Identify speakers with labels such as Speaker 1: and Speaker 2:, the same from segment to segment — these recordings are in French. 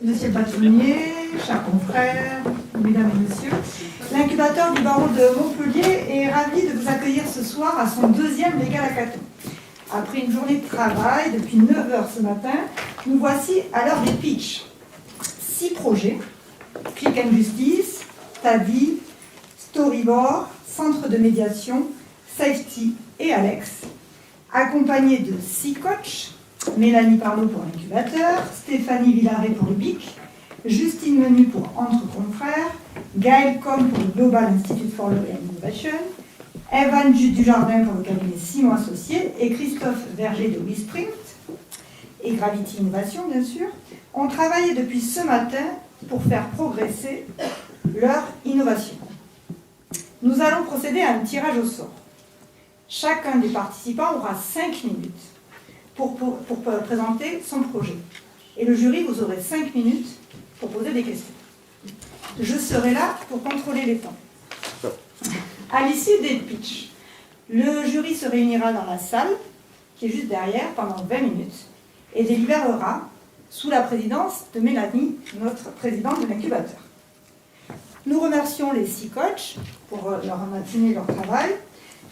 Speaker 1: Monsieur le bâtonnier, chers confrères, mesdames et messieurs, l'incubateur du barreau de Montpellier est ravi de vous accueillir ce soir à son deuxième légal hackathon. Après une journée de travail depuis 9 h ce matin, nous voici à l'heure des pitchs. 6 projets, Click and Justice, Tadi, Storyboard, Centre de médiation, Safety et Alex, accompagnés de 6 coachs, Mélanie Parlot pour l'incubateur, Stéphanie Villaret pour le BIC, Justine Menu pour Entre Confrères, Gaël Com pour le Global Institute for Law and Innovation, Evan Dujardin pour le cabinet Simon Associés et Christophe Verger de WeSprint et Gravity Innovation, bien sûr, ont travaillé depuis ce matin pour faire progresser leur innovation. Nous allons procéder à un tirage au sort. Chacun des participants aura 5 minutes pour présenter son projet. Et le jury, vous aurez 5 minutes pour poser des questions. Je serai là pour contrôler les temps. À l'issue des pitchs, le jury se réunira dans la salle, qui est juste derrière, pendant 20 minutes, et délibérera sous la présidence de Mélanie, notre présidente de l'incubateur. Nous remercions les 6 coachs pour leur matinée, leur travail,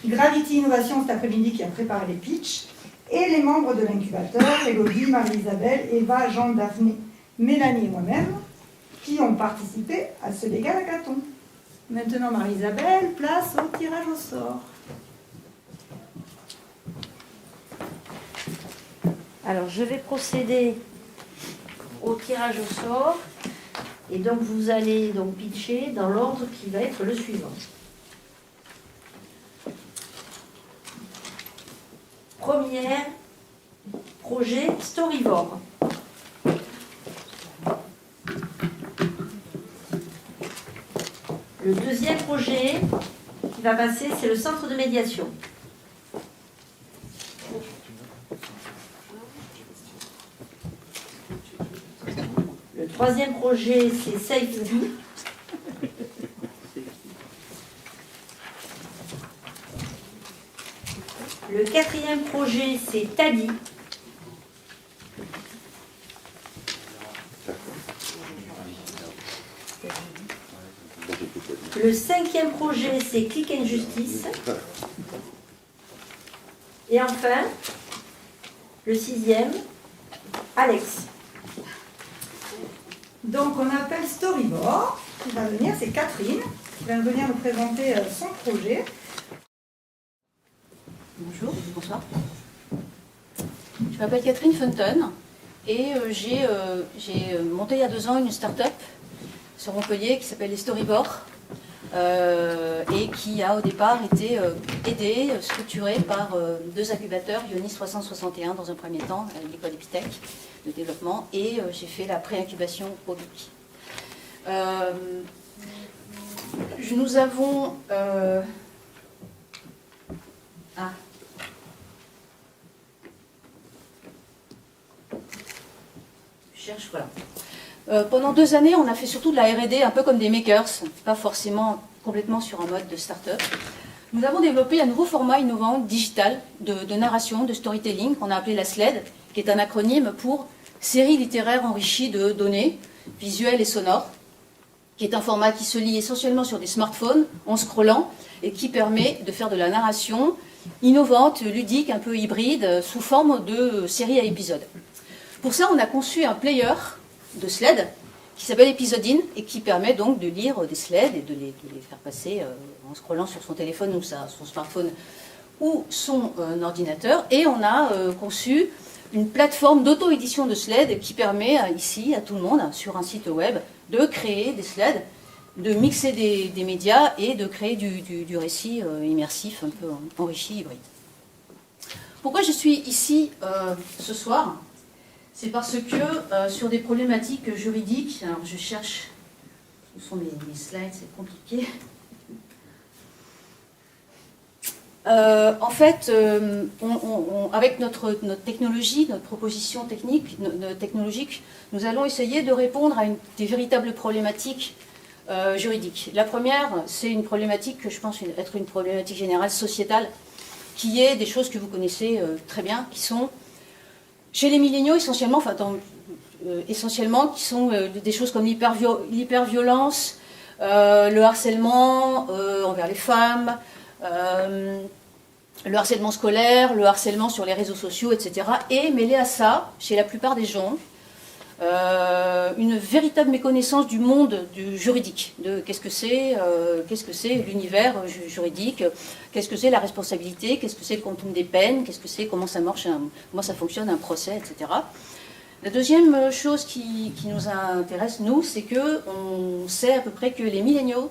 Speaker 1: Gravity Innovation cet après-midi qui a préparé les pitchs, et les membres de l'incubateur, Élodie, Marie-Isabelle, Eva, Jean, Daphné, Mélanie et moi-même, qui ont participé à ce légal hackathon. Maintenant, Marie-Isabelle, place au tirage au sort.
Speaker 2: Alors, je vais procéder au tirage au sort, et donc vous allez donc pitcher dans l'ordre qui va être le suivant. Premier projet Storyboard. Le deuxième projet qui va passer, c'est le centre de médiation. Le troisième projet, c'est Safety. Le quatrième projet, c'est Tadi. Le cinquième projet, c'est Click and Justice. Et enfin, le sixième, Alex.
Speaker 1: Donc on appelle Storyboard, qui va venir, c'est Catherine, qui va venir nous présenter son projet.
Speaker 3: Bonjour, bonsoir. Je m'appelle Catherine Fenton et j'ai monté il y a 2 ans une start-up sur Montpellier qui s'appelle les Storyboards et qui a au départ été aidée, structurée par 2 incubateurs, Ionis 361 dans un premier temps, l'école Epitech de développement, et j'ai fait la pré-incubation au BIC. Nous avons... Voilà. Pendant 2 années, on a fait surtout de la R&D, un peu comme des makers, pas forcément complètement sur un mode de start-up. Nous avons développé un nouveau format innovant, digital, de narration, de storytelling, qu'on a appelé la SLED, qui est un acronyme pour Série littéraire enrichie de données visuelles et sonores, qui est un format qui se lit essentiellement sur des smartphones, en scrollant, et qui permet de faire de la narration innovante, ludique, un peu hybride, sous forme de série à épisodes. Pour ça, on a conçu un player de sled qui s'appelle Episodin et qui permet donc de lire des sleds et de les faire passer en scrollant sur son téléphone ou son smartphone ou son ordinateur. Et on a conçu une plateforme d'auto-édition de sled qui permet ici à tout le monde, sur un site web, de créer des sleds, de mixer des médias et de créer du récit immersif, un peu enrichi, hybride. Pourquoi je suis ici ce soir ? C'est parce que sur des problématiques juridiques, alors je cherche, où sont mes slides, c'est compliqué. En fait, avec notre technologie, notre proposition technologique, nous allons essayer de répondre à des véritables problématiques juridiques. La première, c'est une problématique que je pense être une problématique générale sociétale, qui est des choses que vous connaissez très bien, qui sont chez les milléniaux essentiellement, enfin essentiellement, qui sont des choses comme l'hyperviolence, le harcèlement envers les femmes, le harcèlement scolaire, le harcèlement sur les réseaux sociaux, etc. Et mêlé à ça, chez la plupart des gens, une véritable méconnaissance du monde du juridique, de qu'est-ce que c'est l'univers juridique, qu'est-ce que c'est la responsabilité, qu'est-ce que c'est le quantum des peines, qu'est-ce que c'est, comment ça marche, comment ça fonctionne un procès, etc. La deuxième chose qui nous intéresse, nous, c'est qu'on sait à peu près que les milléniaux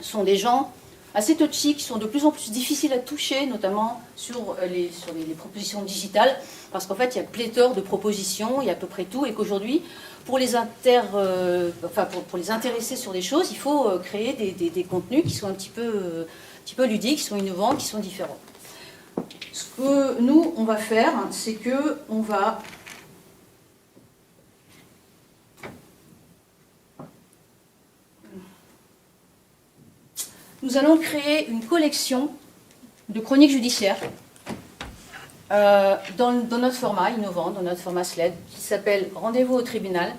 Speaker 3: sont des gens assez touchy, qui sont de plus en plus difficiles à toucher, notamment sur les propositions digitales, parce qu'en fait, il y a pléthore de propositions, il y a à peu près tout, et qu'aujourd'hui, pour les pour les intéresser sur des choses, il faut créer des contenus qui sont un petit peu ludiques, qui sont innovants, qui sont différents. Ce que nous, on va faire, c'est que on va nous allons créer une collection de chroniques judiciaires dans notre format innovant, dans notre format SLED, qui s'appelle Rendez-vous au tribunal.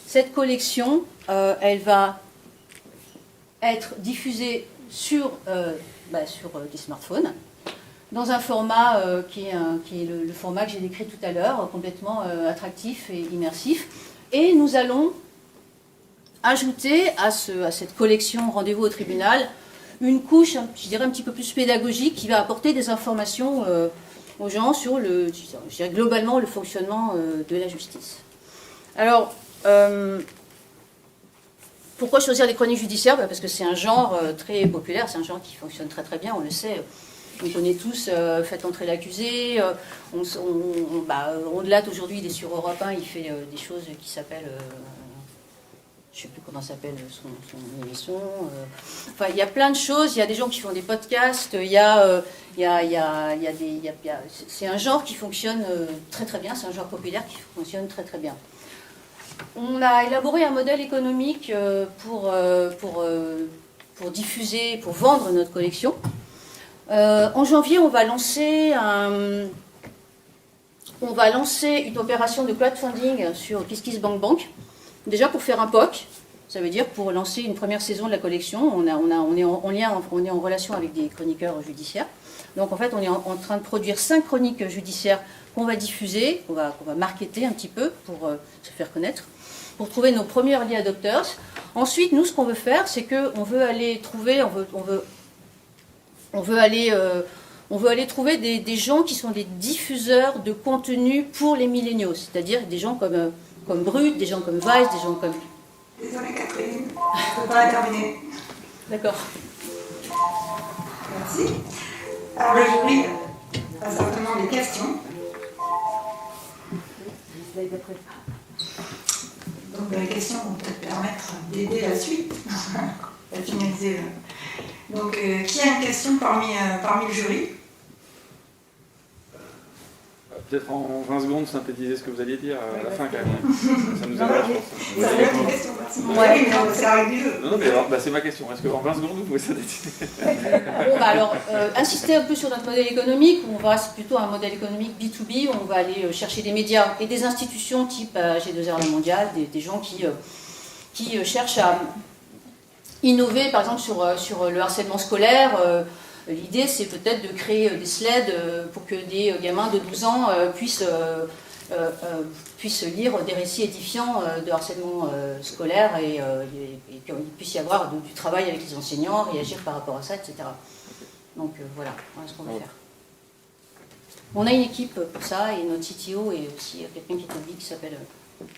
Speaker 3: Cette collection, elle va être diffusée sur des smartphones, dans un format qui est le format que j'ai décrit tout à l'heure, complètement attractif et immersif. Et nous allons ajouter à cette collection Rendez-vous au tribunal une couche, je dirais, un petit peu plus pédagogique qui va apporter des informations aux gens sur je dirais, globalement le fonctionnement de la justice. Alors, pourquoi choisir les chroniques judiciaires? Parce que c'est un genre très populaire, c'est un genre qui fonctionne très très bien, on le sait. On connaît tous Faites entrer l'accusé. Rondelat aujourd'hui, il est sur Europe 1, il fait des choses qui s'appellent... je ne sais plus comment s'appelle son émission. Enfin, il y a plein de choses. Il y a des gens qui font des podcasts. C'est un genre qui fonctionne très très bien. C'est un genre populaire qui fonctionne très très bien. On a élaboré un modèle économique pour diffuser, pour vendre notre collection. En janvier, on va lancer une opération de crowdfunding sur KissKissBankBank. Déjà pour faire un POC, ça veut dire pour lancer une première saison de la collection, on est en relation avec des chroniqueurs judiciaires. Donc en fait, on est en train de produire 5 chroniques judiciaires qu'on va diffuser, qu'on va marketer un petit peu pour se faire connaître, pour trouver nos premiers early adopters. Ensuite, nous, ce qu'on veut faire, c'est qu'on veut aller trouver, on veut aller trouver des gens qui sont des diffuseurs de contenu pour les milléniaux, c'est-à-dire des gens comme Brut, des gens comme Vice, des gens comme...
Speaker 1: Désolée Catherine, je ne peux pas terminer.
Speaker 3: D'accord.
Speaker 1: Merci. Alors le jury a certainement des questions. Donc les questions vont peut-être permettre d'aider la suite, à finaliser. Donc qui a une question parmi le jury?
Speaker 4: Peut-être en 20 secondes synthétiser ce que vous alliez dire à la fin quand même. Ça nous aidera, je pense.
Speaker 1: Vous avez une question? Oui, c'est la règle du jeu.
Speaker 4: Non, mais alors, c'est ma question. Est-ce qu'en 20 secondes, vous pouvez synthétiser?
Speaker 3: Insister un peu sur notre modèle économique, c'est plutôt un modèle économique B2B, où on va aller chercher des médias et des institutions type G2R La Mondiale, des gens qui cherchent à innover, par exemple, sur le harcèlement scolaire. L'idée, c'est peut-être de créer des sleds pour que des gamins de 12 ans puissent lire des récits édifiants de harcèlement scolaire et qu'il puisse y avoir du travail avec les enseignants, réagir par rapport à ça, etc. Donc voilà ce qu'on va faire. On a une équipe pour ça et notre CTO est aussi quelqu'un qui est au BIC qui s'appelle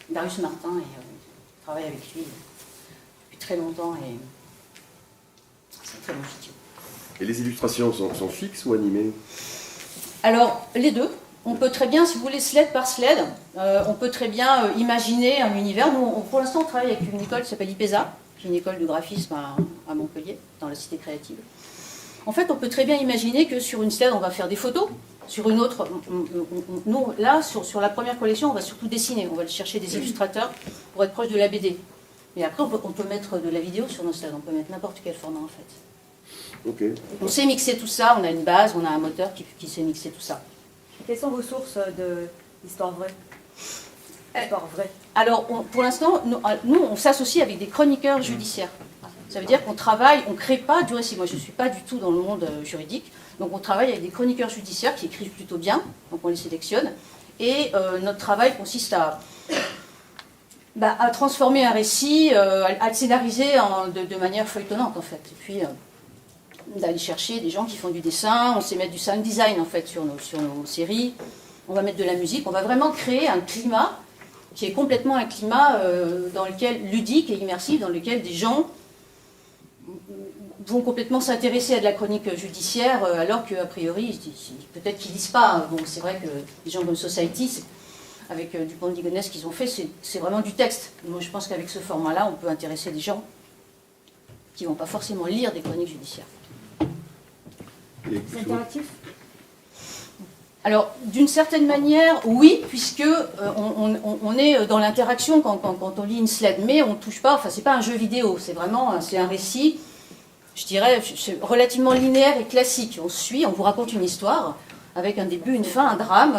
Speaker 3: Darius Martin et on travaille avec lui depuis très longtemps et c'est un très bon CTO.
Speaker 5: Et les illustrations sont fixes ou animées?
Speaker 3: Alors, les deux. On peut très bien, si vous voulez, sled par sled, on peut très bien imaginer un univers. Nous, pour l'instant, on travaille avec une école qui s'appelle IPESA, qui est une école de graphisme à Montpellier, dans la cité créative. En fait, on peut très bien imaginer que sur une sled, on va faire des photos. Sur une autre, nous, là, sur la première collection, on va surtout dessiner. On va chercher des illustrateurs pour être proche de la BD. Mais après, on peut mettre de la vidéo sur nos slides. On peut mettre n'importe quel format, en fait.
Speaker 5: Okay.
Speaker 3: On sait mixer tout ça, on a une base, on a un moteur qui sait mixer tout ça.
Speaker 6: Quelles sont vos sources d'histoire vraie?
Speaker 2: Pas vrai.
Speaker 3: Alors, pour l'instant, nous, on s'associe avec des chroniqueurs judiciaires. Ça veut dire qu'on travaille, on ne crée pas du récit. Moi, je ne suis pas du tout dans le monde juridique. Donc, on travaille avec des chroniqueurs judiciaires qui écrivent plutôt bien. Donc, on les sélectionne. Et notre travail consiste à transformer un récit, à le scénariser de manière feuilletonnante, en fait. Et puis, d'aller chercher des gens qui font du dessin. On sait mettre du sound design, en fait, sur nos séries. On va mettre de la musique. On va vraiment créer un climat qui est complètement un climat dans lequel, ludique et immersif, dans lequel des gens vont complètement s'intéresser à de la chronique judiciaire, alors qu'a priori, peut-être qu'ils ne lisent pas. Bon, c'est vrai que les gens comme Society, avec Dupont de Ligonnès, ce qu'ils ont fait, c'est vraiment du texte. Moi, je pense qu'avec ce format-là, on peut intéresser des gens qui ne vont pas forcément lire des chroniques judiciaires.
Speaker 6: C'est interactif ?
Speaker 3: Alors, d'une certaine manière, oui, puisque on est dans l'interaction quand on lit une sled, mais on ne touche pas, enfin, c'est pas un jeu vidéo, c'est vraiment un récit, je dirais, relativement linéaire et classique. On suit, on vous raconte une histoire, avec un début, une fin, un drame,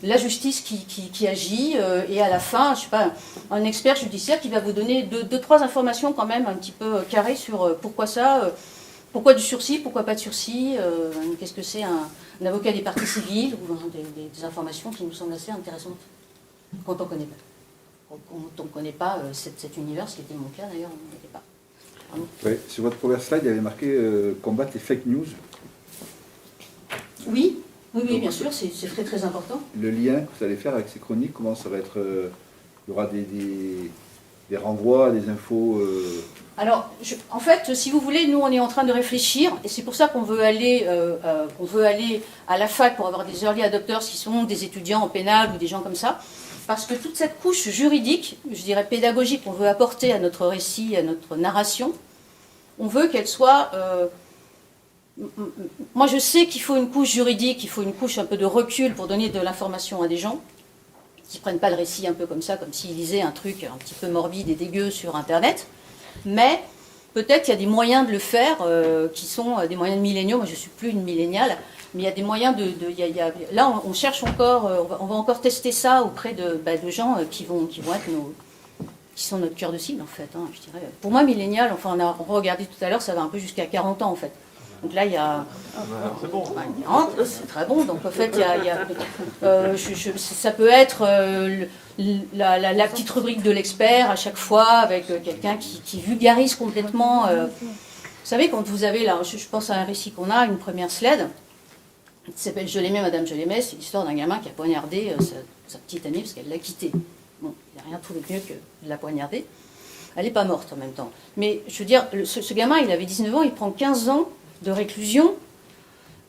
Speaker 3: la justice qui agit, et à la fin, je sais pas, un expert judiciaire qui va vous donner deux, trois informations quand même un petit peu carrées sur pourquoi ça, pourquoi du sursis, pourquoi pas de sursis, qu'est-ce que c'est un avocat des parties civiles, ou des informations qui nous semblent assez intéressantes quand on ne connaît pas. Quand on ne connaît pas cet univers, ce qui était mon cas d'ailleurs, on ne connaît pas.
Speaker 6: Ouais, sur votre première slide, il y avait marqué combattre les fake news.
Speaker 3: Oui, bien sûr, c'est très très important.
Speaker 6: Le lien que vous allez faire avec ces chroniques, comment ça va être il y aura des renvois, des infos
Speaker 3: Alors, en fait, si vous voulez, nous on est en train de réfléchir, et c'est pour ça qu'on veut aller à la fac pour avoir des early adopters qui sont des étudiants en pénal ou des gens comme ça, parce que toute cette couche juridique, je dirais pédagogique, qu'on veut apporter à notre récit, à notre narration, on veut qu'elle soit... moi je sais qu'il faut une couche juridique, il faut une couche un peu de recul pour donner de l'information à des gens qui ne prennent pas le récit un peu comme ça, comme s'ils lisaient un truc un petit peu morbide et dégueu sur Internet. Mais peut-être qu'il y a des moyens de le faire qui sont des moyens de milléniaux. Moi, je ne suis plus une milléniale, mais il y a des moyens là, on cherche encore, on va encore tester ça auprès de gens qui vont être qui sont notre cœur de cible, en fait. Hein, je dirais. Pour moi, millénial, enfin, on a regardé tout à l'heure, ça va un peu jusqu'à 40 ans, en fait. Donc là, il y a...
Speaker 4: C'est bon.
Speaker 3: C'est très bon. Donc en fait, ça peut être la petite rubrique de l'expert à chaque fois, avec quelqu'un qui vulgarise complètement. Vous savez, quand vous avez, là, je pense à un récit qu'on a, une première sled, qui s'appelle Je l'aimais, Madame, je l'aimais. C'est l'histoire d'un gamin qui a poignardé sa petite amie parce qu'elle l'a quitté. Bon, il n'y a rien trouvé de mieux que de la poignarder. Elle n'est pas morte en même temps. Mais je veux dire, ce gamin, il avait 19 ans, il prend 15 ans de réclusion.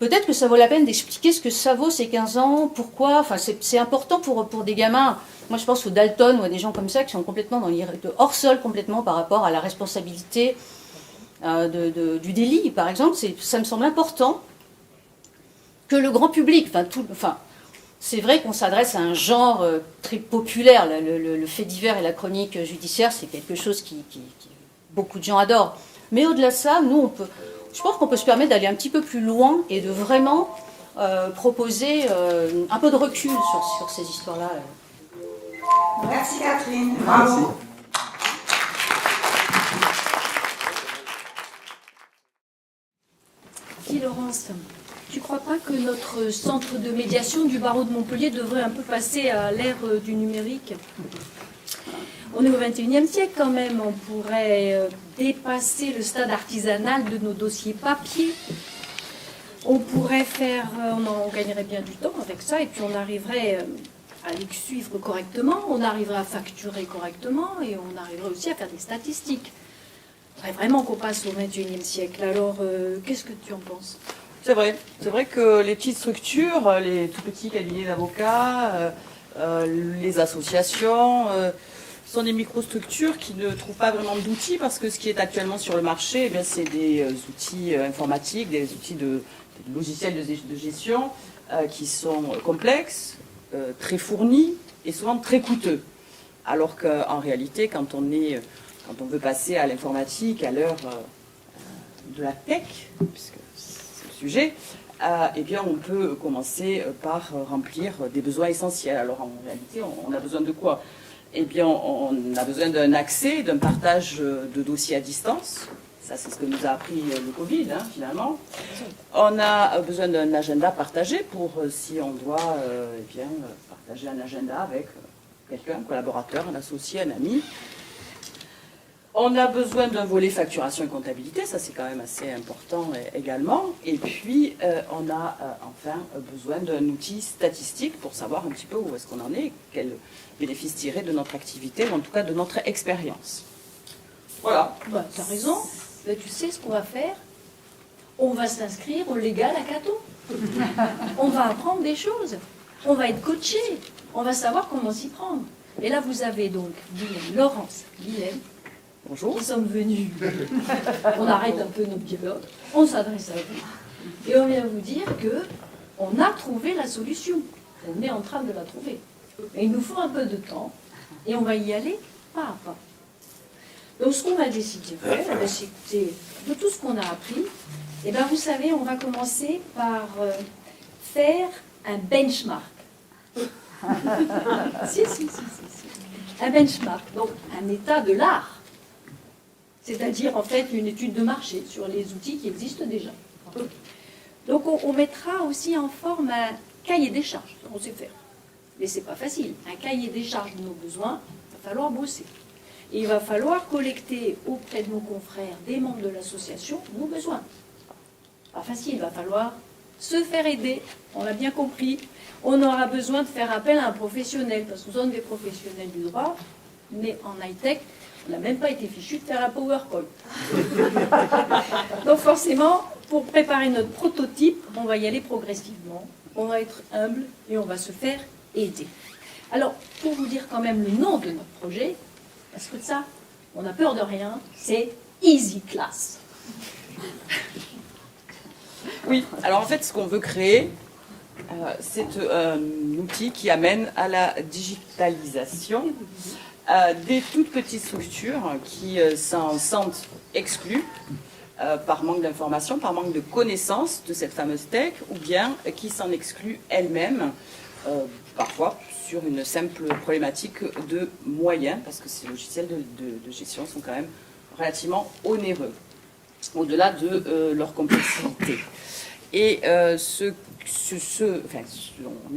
Speaker 3: Peut-être que ça vaut la peine d'expliquer ce que ça vaut ces 15 ans, pourquoi. Enfin, c'est important pour des gamins. Moi, je pense aux Dalton ou à des gens comme ça qui sont complètement hors sol complètement par rapport à la responsabilité du délit, par exemple. Ça me semble important que le grand public, c'est vrai qu'on s'adresse à un genre très populaire. Le fait divers et la chronique judiciaire, c'est quelque chose qui beaucoup de gens adorent. Mais au-delà de ça, nous, je pense qu'on peut se permettre d'aller un petit peu plus loin et de vraiment proposer un peu de recul sur ces histoires-là.
Speaker 1: Merci Catherine. Bravo.
Speaker 7: Dis Laurence, tu ne crois pas que notre centre de médiation du barreau de Montpellier devrait un peu passer à l'ère du numérique ? On est au XXIe siècle quand même, on pourrait dépasser le stade artisanal de nos dossiers papier. On pourrait on gagnerait bien du temps avec ça, et puis on arriverait à les suivre correctement, on arriverait à facturer correctement, et on arriverait aussi à faire des statistiques. Il faudrait vraiment qu'on passe au XXIe siècle. Alors, qu'est-ce que tu en penses ?
Speaker 8: C'est vrai que les petites structures, les tout petits cabinets d'avocats, les associations... sont des microstructures qui ne trouvent pas vraiment d'outils parce que ce qui est actuellement sur le marché, c'est des outils informatiques, des outils des logiciels de gestion qui sont complexes, très fournis et souvent très coûteux. Alors qu'en réalité, quand on veut passer à l'informatique, à l'heure de la tech, puisque c'est le sujet, eh bien, on peut commencer par remplir des besoins essentiels. Alors, en réalité, on a besoin de quoi? Eh bien, on a besoin d'un accès, d'un partage de dossiers à distance. Ça, c'est ce que nous a appris le Covid, finalement. On a besoin d'un agenda partagé pour, si on doit eh bien, partager un agenda avec quelqu'un, un collaborateur, un associé, un ami. On a besoin d'un volet facturation et comptabilité, ça c'est quand même assez important également. Et puis, on a enfin besoin d'un outil statistique pour savoir un petit peu où est-ce qu'on en est, quel bénéfice tirer de notre activité, ou en tout cas de notre expérience. Voilà.
Speaker 7: Bah, tu as raison. Bah, tu sais ce qu'on va faire? On va s'inscrire au légal à Cato. On va apprendre des choses. On va être coaché. On va savoir comment s'y prendre. Et là, vous avez donc Laurence, Guilhem,
Speaker 8: Bonjour.
Speaker 7: qui sommes venus. On arrête un peu notre dialogue. On s'adresse à vous. Et on vient vous dire que on a trouvé la solution. On est en train de la trouver. Et il nous faut un peu de temps. Et on va y aller pas à pas. Donc ce qu'on va décider de faire, c'est écouter de tout ce qu'on a appris. Et bien vous savez, on va commencer par faire un benchmark. Si. Un benchmark, donc un état de l'art. C'est-à-dire en fait une étude de marché sur les outils qui existent déjà. Donc on mettra aussi en forme un cahier des charges, on sait faire. Mais c'est pas facile. Un cahier des charges de nos besoins, il va falloir bosser. Et il va falloir collecter auprès de nos confrères, des membres de l'association, nos besoins. Pas facile, il va falloir se faire aider, on l'a bien compris. On aura besoin de faire appel à un professionnel, parce que nous sommes des professionnels du droit, mais en high-tech, on n'a même pas été fichu de faire un PowerPoint. Donc forcément, pour préparer notre prototype, on va y aller progressivement, on va être humble et on va se faire aider. Alors, pour vous dire quand même le nom de notre projet, parce que ça, on n'a peur de rien, c'est Easy Class.
Speaker 8: Oui, alors en fait, ce qu'on veut créer, c'est un outil qui amène à la digitalisation des toutes petites structures qui s'en sentent exclues par manque d'information, par manque de connaissance de cette fameuse tech, ou bien qui s'en excluent elles-mêmes, parfois sur une simple problématique de moyens, parce que ces logiciels de gestion sont quand même relativement onéreux, au-delà de leur complexité. Et on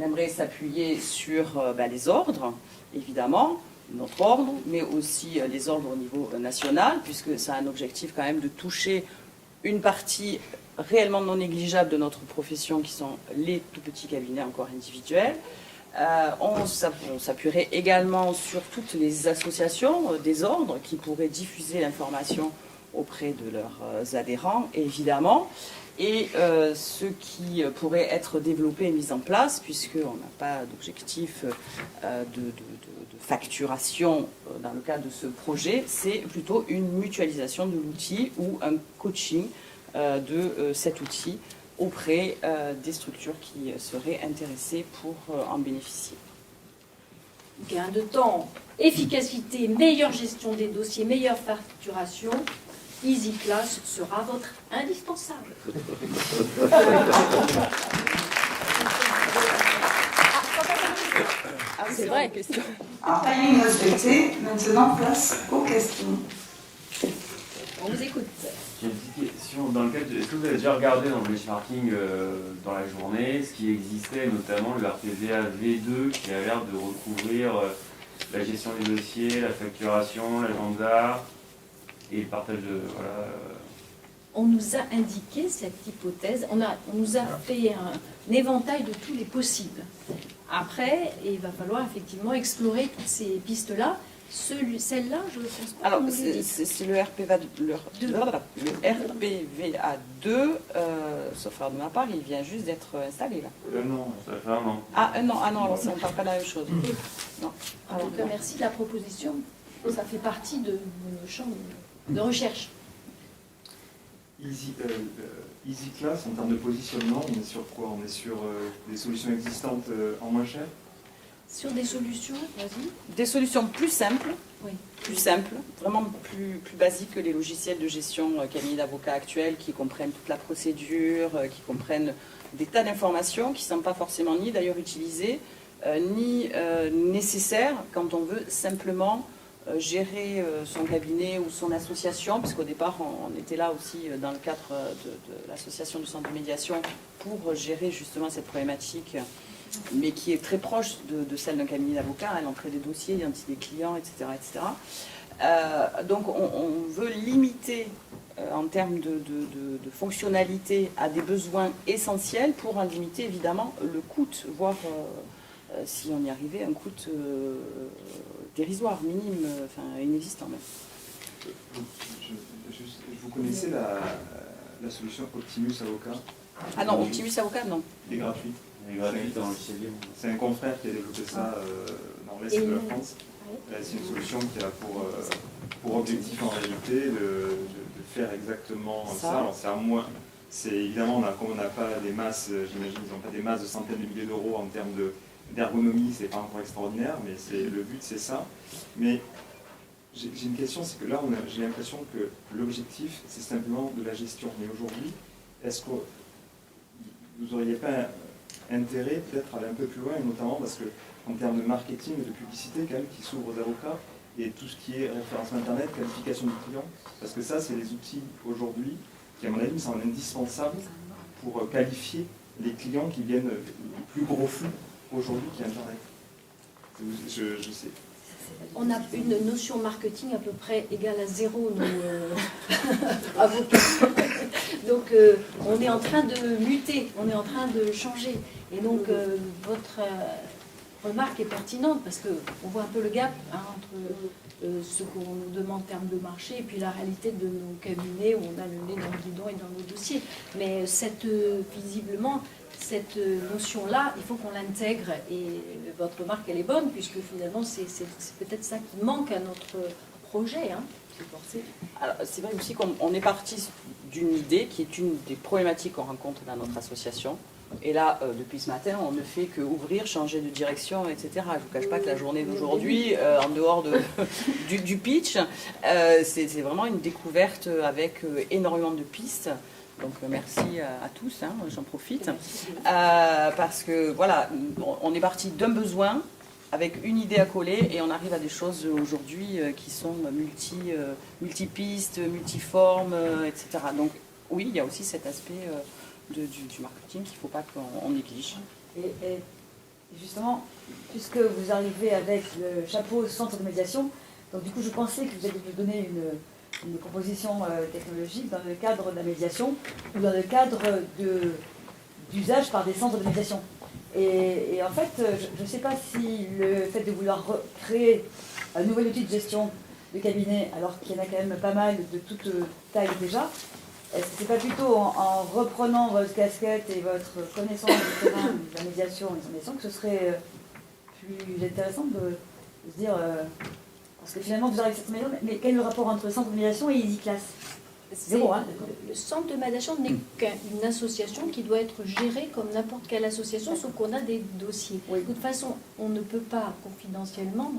Speaker 8: aimerait s'appuyer sur les ordres, évidemment, notre ordre, mais aussi les ordres au niveau national, puisque ça a un objectif quand même de toucher une partie réellement non négligeable de notre profession, qui sont les tout petits cabinets encore individuels. On s'appuierait également sur toutes les associations des ordres qui pourraient diffuser l'information auprès de leurs adhérents, évidemment, et ce qui pourrait être développé et mis en place, puisqu'on n'a pas d'objectif de facturation dans le cadre de ce projet, c'est plutôt une mutualisation de l'outil ou un coaching de cet outil auprès des structures qui seraient intéressées pour en bénéficier.
Speaker 7: Gain de temps, efficacité, meilleure gestion des dossiers, meilleure facturation, Easy Class sera votre indispensable.
Speaker 8: C'est vrai, question.
Speaker 1: Alors, timing respecté, maintenant place aux questions.
Speaker 7: On vous écoute.
Speaker 9: J'ai une petite question. Dans le cadre est-ce que vous avez déjà regardé dans le benchmarking dans la journée ce qui existait, notamment le RPVA V2 qui a l'air de recouvrir la gestion des dossiers, la facturation, l'agenda et le partage de... Voilà.
Speaker 7: On nous a indiqué cette hypothèse, on nous a fait un éventail de tous les possibles. Après, il va falloir effectivement explorer toutes ces pistes-là. Celle-là, je ne pense pas.
Speaker 8: Alors,
Speaker 7: qu'on nous l'ait dit.
Speaker 8: c'est le RPVA2, sauf erreur de ma part, il vient juste d'être installé là.
Speaker 9: Non, ça fait un an.
Speaker 8: Ah non, alors on ne parle pas de la même chose. Non.
Speaker 7: En tout cas, merci de la proposition. Ça fait partie de nos champs de recherche.
Speaker 10: Easy Class, en termes de positionnement, on est sur quoi? On est sur des solutions existantes en moins cher?
Speaker 7: Sur des solutions, vas-y.
Speaker 8: Des solutions plus simples,
Speaker 7: Oui.
Speaker 8: plus simples, vraiment plus basiques que les logiciels de gestion cabinet d'avocats actuels qui comprennent toute la procédure, qui comprennent des tas d'informations qui ne sont pas forcément ni d'ailleurs utilisées, ni nécessaires quand on veut simplement gérer son cabinet ou son association, puisqu'au départ on était là aussi dans le cadre de l'association du centre de médiation pour gérer justement cette problématique, mais qui est très proche de celle d'un cabinet d'avocat, l'entrée des dossiers, l'identité des clients, etc. etc. Donc on veut limiter en termes de fonctionnalité à des besoins essentiels pour en limiter évidemment le coût, voire si on y arrivait, un coût dérisoire, minime, enfin inexistant même.
Speaker 10: Vous connaissez la solution Optimus Avocat?
Speaker 8: Ah non, Optimus Avocat, non.
Speaker 10: Il est gratuit.
Speaker 9: Elle est gratuite dans le logiciel libre.
Speaker 10: C'est un confrère qui a développé ça dans l'Est de la France. C'est une solution qui a pour objectif en réalité de faire exactement ça. Alors c'est à moins. C'est évidemment, comme on n'a pas des masses, j'imagine, ils n'ont pas des masses de centaines de milliers d'euros en termes d'ergonomie, c'est pas encore extraordinaire, mais le but c'est ça. Mais j'ai une question, c'est que là j'ai l'impression que l'objectif c'est simplement de la gestion. Mais aujourd'hui, est-ce que vous n'auriez pas intérêt peut-être à aller un peu plus loin, et notamment parce que en termes de marketing et de publicité quand même qui s'ouvre aux avocats, et tout ce qui est référencement internet, qualification du client, parce que ça c'est les outils aujourd'hui qui à mon avis sont indispensables pour qualifier les clients qui viennent le plus gros flux aujourd'hui qui est internet. Je sais.
Speaker 7: On a une notion marketing à peu près égale à zéro, nous, avocats. Donc, on est en train de muter, on est en train de changer. Et donc, votre remarque est pertinente parce qu'on voit un peu le gap entre ce qu'on nous demande en termes de marché et puis la réalité de nos cabinets où on a le nez dans le guidon et dans nos dossiers. Mais visiblement, cette notion-là, il faut qu'on l'intègre et votre remarque, elle est bonne puisque finalement, c'est peut-être ça qui manque à notre projet. Hein.
Speaker 8: Alors, c'est vrai aussi qu'on est parti d'une idée qui est une des problématiques qu'on rencontre dans notre association. Et là, depuis ce matin, on ne fait qu'ouvrir, changer de direction, etc. Je ne vous cache pas que la journée d'aujourd'hui, en dehors du pitch, c'est vraiment une découverte avec énormément de pistes. Donc merci à tous, hein, j'en profite. Parce que voilà, on est parti d'un besoin avec une idée à coller et on arrive à des choses aujourd'hui qui sont multi-pistes, multiformes, etc. Donc oui, il y a aussi cet aspect du marketing qu'il ne faut pas qu'on néglige.
Speaker 11: Et justement, puisque vous arrivez avec le chapeau centre de médiation, donc du coup je pensais que vous alliez nous donner une proposition technologique dans le cadre de la médiation ou dans le cadre d'usage par des centres de médiation. Et en fait, je ne sais pas si le fait de vouloir créer un nouvel outil de gestion de cabinet, alors qu'il y en a quand même pas mal de toute taille déjà, est-ce que c'est pas plutôt en reprenant votre casquette et votre connaissance du terrain de la médiation et des médiations que ce serait plus intéressant de se dire, parce que finalement vous arrivez à cette maison, mais quel est le rapport entre le centre de médiation et EasyClass? Zéro, hein.
Speaker 7: Le centre de médiation n'est qu'une association qui doit être gérée comme n'importe quelle association, sauf qu'on a des dossiers. Oui. De toute façon, on ne peut pas confidentiellement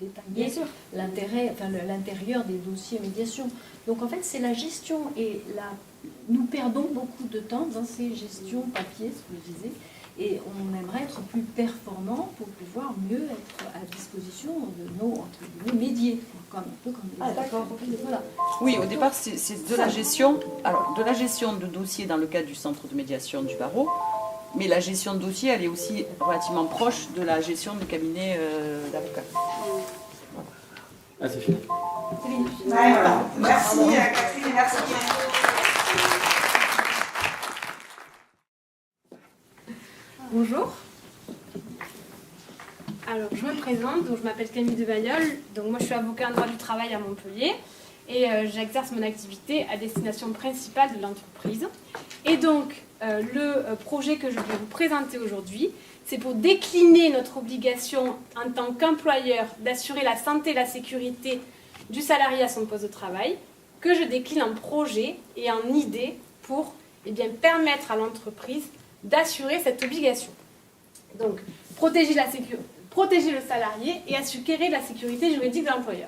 Speaker 7: détailler l'intérieur des dossiers médiation. Donc en fait, c'est la gestion et nous perdons beaucoup de temps dans ces gestions papier, ce que je disais, et on aimerait être plus performant pour pouvoir mieux être à disposition de nos médiés, un peu comme les
Speaker 11: d'accord.
Speaker 7: Voilà.
Speaker 8: Oui, au départ, c'est de la gestion. Alors, de la gestion de dossiers dans le cadre du centre de médiation du barreau, mais la gestion de dossiers, elle est aussi relativement proche de la gestion du cabinet d'avocats.
Speaker 4: Ah, c'est fini.
Speaker 1: C'est fini. Ouais, voilà. Merci Catherine et merci.
Speaker 12: Bonjour. Alors, je me présente, donc je m'appelle Camille Debagnol, donc moi je suis avocat en droit du travail à Montpellier et j'exerce mon activité à destination principale de l'entreprise. Et donc, le projet que je vais vous présenter aujourd'hui, c'est pour décliner notre obligation en tant qu'employeur d'assurer la santé et la sécurité du salarié à son poste de travail, que je décline en projet et en idée pour permettre à l'entreprise d'assurer cette obligation. Donc, protéger le salarié et assurer la sécurité juridique de l'employeur.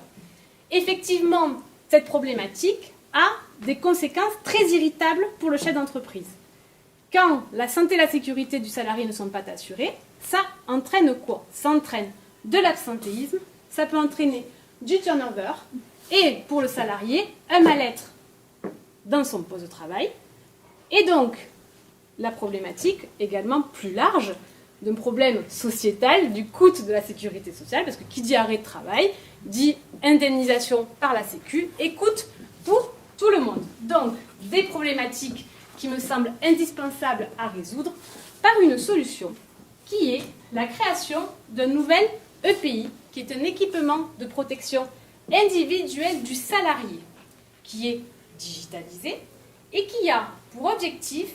Speaker 12: Effectivement, cette problématique a des conséquences très irritables pour le chef d'entreprise. quand la santé et la sécurité du salarié ne sont pas assurées, ça entraîne quoi? Ça entraîne de l'absentéisme, ça peut entraîner du turnover et pour le salarié, un mal-être dans son poste de travail. Et donc, la problématique également plus large d'un problème sociétal du coût de la sécurité sociale, parce que qui dit arrêt de travail dit indemnisation par la Sécu et coût pour tout le monde. Donc, des problématiques qui me semblent indispensables à résoudre par une solution qui est la création d'un nouvel EPI, qui est un équipement de protection individuelle du salarié, qui est digitalisé et qui a pour objectif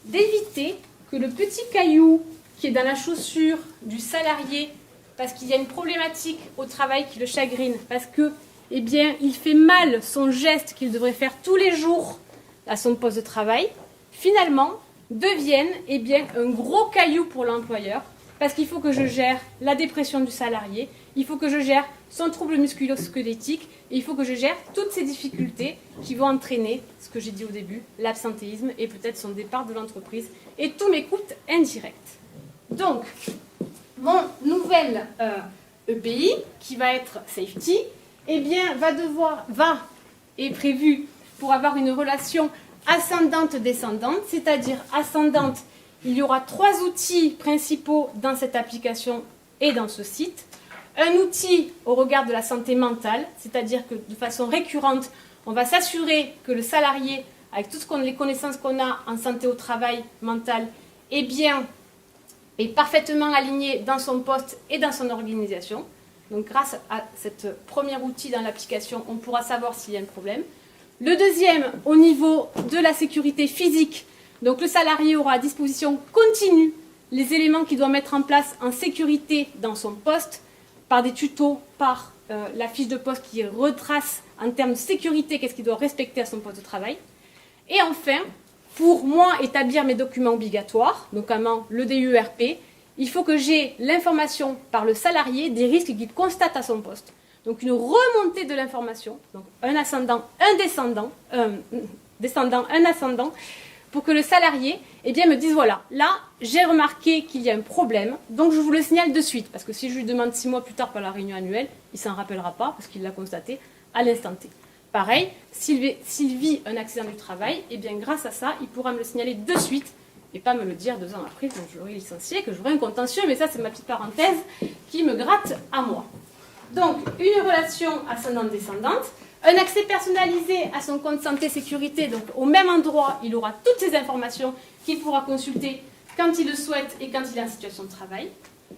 Speaker 12: d'éviter que le petit caillou qui est dans la chaussure du salarié, parce qu'il y a une problématique au travail qui le chagrine, parce que, eh bien, il fait mal son geste qu'il devrait faire tous les jours à son poste de travail, finalement, devienne, eh bien, un gros caillou pour l'employeur, parce qu'il faut que je gère la dépression du salarié, il faut que je gère son trouble musculo-squelettique, et il faut que je gère toutes ces difficultés qui vont entraîner, ce que j'ai dit au début, l'absentéisme et peut-être son départ de l'entreprise, et tous mes coûts indirects. Donc, mon nouvel EPI, qui va être safety, eh bien, est prévu pour avoir une relation ascendante-descendante, c'est-à-dire ascendante, il y aura 3 outils principaux dans cette application et dans ce site. Un outil au regard de la santé mentale, c'est-à-dire que de façon récurrente, on va s'assurer que le salarié, avec toutes les connaissances qu'on a en santé au travail mentale, eh bien, est parfaitement aligné dans son poste et dans son organisation. Donc grâce à ce premier outil dans l'application, on pourra savoir s'il y a un problème. Le deuxième, au niveau de la sécurité physique, donc le salarié aura à disposition continue les éléments qu'il doit mettre en place en sécurité dans son poste, par des tutos, par la fiche de poste qui retrace en termes de sécurité qu'est-ce qu'il doit respecter à son poste de travail. Et enfin, pour moi établir mes documents obligatoires, notamment le DUERP, il faut que j'ai l'information par le salarié des risques qu'il constate à son poste. Donc une remontée de l'information, donc un ascendant, un descendant, un ascendant, pour que le salarié eh bien, me dise, voilà, là, j'ai remarqué qu'il y a un problème, donc je vous le signale de suite, parce que si je lui demande 6 mois plus tard par la réunion annuelle, il ne s'en rappellera pas, parce qu'il l'a constaté à l'instant T. Pareil, s'il vit un accident du travail, eh bien, grâce à ça, il pourra me le signaler de suite, et pas me le dire 2 ans après, quand je l'aurai licencié, que j'aurai un contentieux, mais ça, c'est ma petite parenthèse qui me gratte à moi. Donc, une relation ascendante-descendante, un accès personnalisé à son compte santé-sécurité, donc au même endroit, il aura toutes ces informations qu'il pourra consulter quand il le souhaite et quand il est en situation de travail.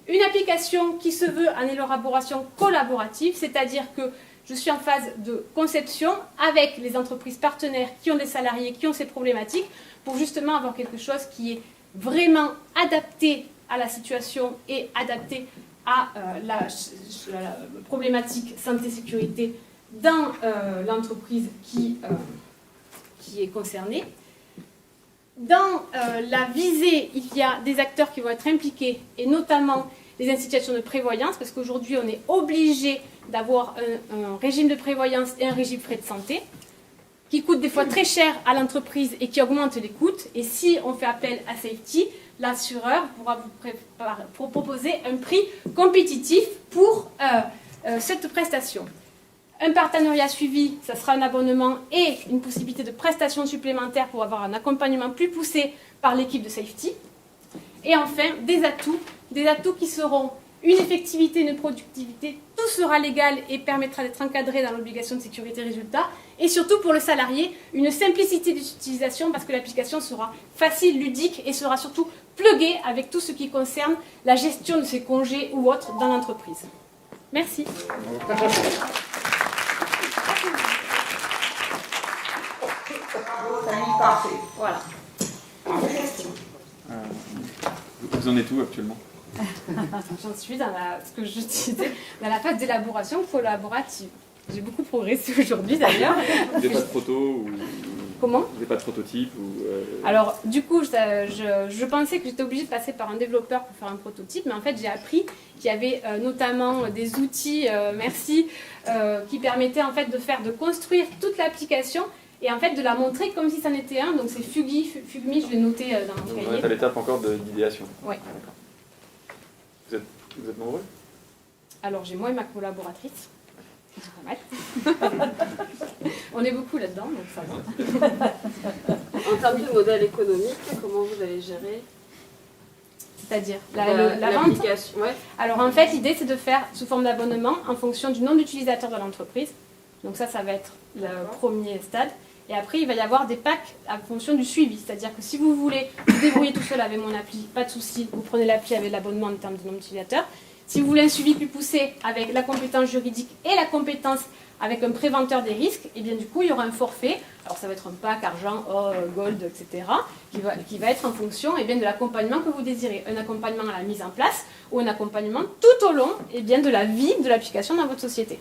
Speaker 12: Une application qui se veut en élaboration collaborative, c'est-à-dire que je suis en phase de conception avec les entreprises partenaires qui ont des salariés, qui ont ces problématiques, pour justement avoir quelque chose qui est vraiment adapté à la situation et adapté à la problématique santé-sécurité dans l'entreprise qui est concernée. Dans la visée, il y a des acteurs qui vont être impliqués, et notamment les institutions de prévoyance, parce qu'aujourd'hui, on est obligé d'avoir un régime de prévoyance et un régime frais de santé, qui coûte des fois très cher à l'entreprise et qui augmente les coûts. Et si on fait appel à Safety, l'assureur pourra vous proposer un prix compétitif pour cette prestation. Un partenariat suivi, ça sera un abonnement et une possibilité de prestation supplémentaire pour avoir un accompagnement plus poussé par l'équipe de Safety. Et enfin, des atouts qui seront une effectivité, une productivité, tout sera légal et permettra d'être encadré dans l'obligation de sécurité résultat. Et surtout pour le salarié, une simplicité d'utilisation parce que l'application sera facile, ludique et sera surtout pluguée avec tout ce qui concerne la gestion de ses congés ou autres dans l'entreprise. Merci.
Speaker 1: Parfait.
Speaker 12: Voilà.
Speaker 4: Vous en êtes où actuellement?
Speaker 12: J'en suis dans ce que je disais, dans la phase d'élaboration collaborative. J'ai beaucoup progressé aujourd'hui d'ailleurs.
Speaker 4: Vous n'avez pas de proto ou...
Speaker 12: Comment?
Speaker 4: Vous n'avez pas de prototype ou
Speaker 12: Alors du coup, je pensais que j'étais obligée de passer par un développeur pour faire un prototype, mais en fait j'ai appris qu'il y avait notamment des outils, qui permettaient en fait de construire toute l'application et en fait de la montrer comme si c'en était un. Donc c'est Fugmi, je l'ai noté dans mon
Speaker 4: Donc, on
Speaker 12: cahier.
Speaker 4: est à l'étape encore d'idéation.
Speaker 12: Oui.
Speaker 4: Vous êtes nombreux?
Speaker 12: Alors j'ai moi et ma collaboratrice. C'est pas mal. On est beaucoup là-dedans, donc ça va.
Speaker 13: En termes de modèle économique, comment vous allez gérer
Speaker 12: C'est-à-dire la vente.
Speaker 13: Ouais.
Speaker 12: Alors en fait, l'idée c'est de faire sous forme d'abonnement en fonction du nombre d'utilisateurs de l'entreprise. Donc ça va être le premier stade. Et après, il va y avoir des packs en fonction du suivi. C'est-à-dire que si vous voulez vous débrouiller tout seul avec mon appli, pas de souci, vous prenez l'appli avec l'abonnement en termes de nombre d'utilisateurs. Si vous voulez un suivi plus poussé avec la compétence juridique et la compétence avec un préventeur des risques, et bien du coup, il y aura un forfait. Alors ça va être un pack argent, or, gold, etc. qui va être en fonction de l'accompagnement que vous désirez. Un accompagnement à la mise en place ou un accompagnement tout au long de la vie de l'application dans votre société.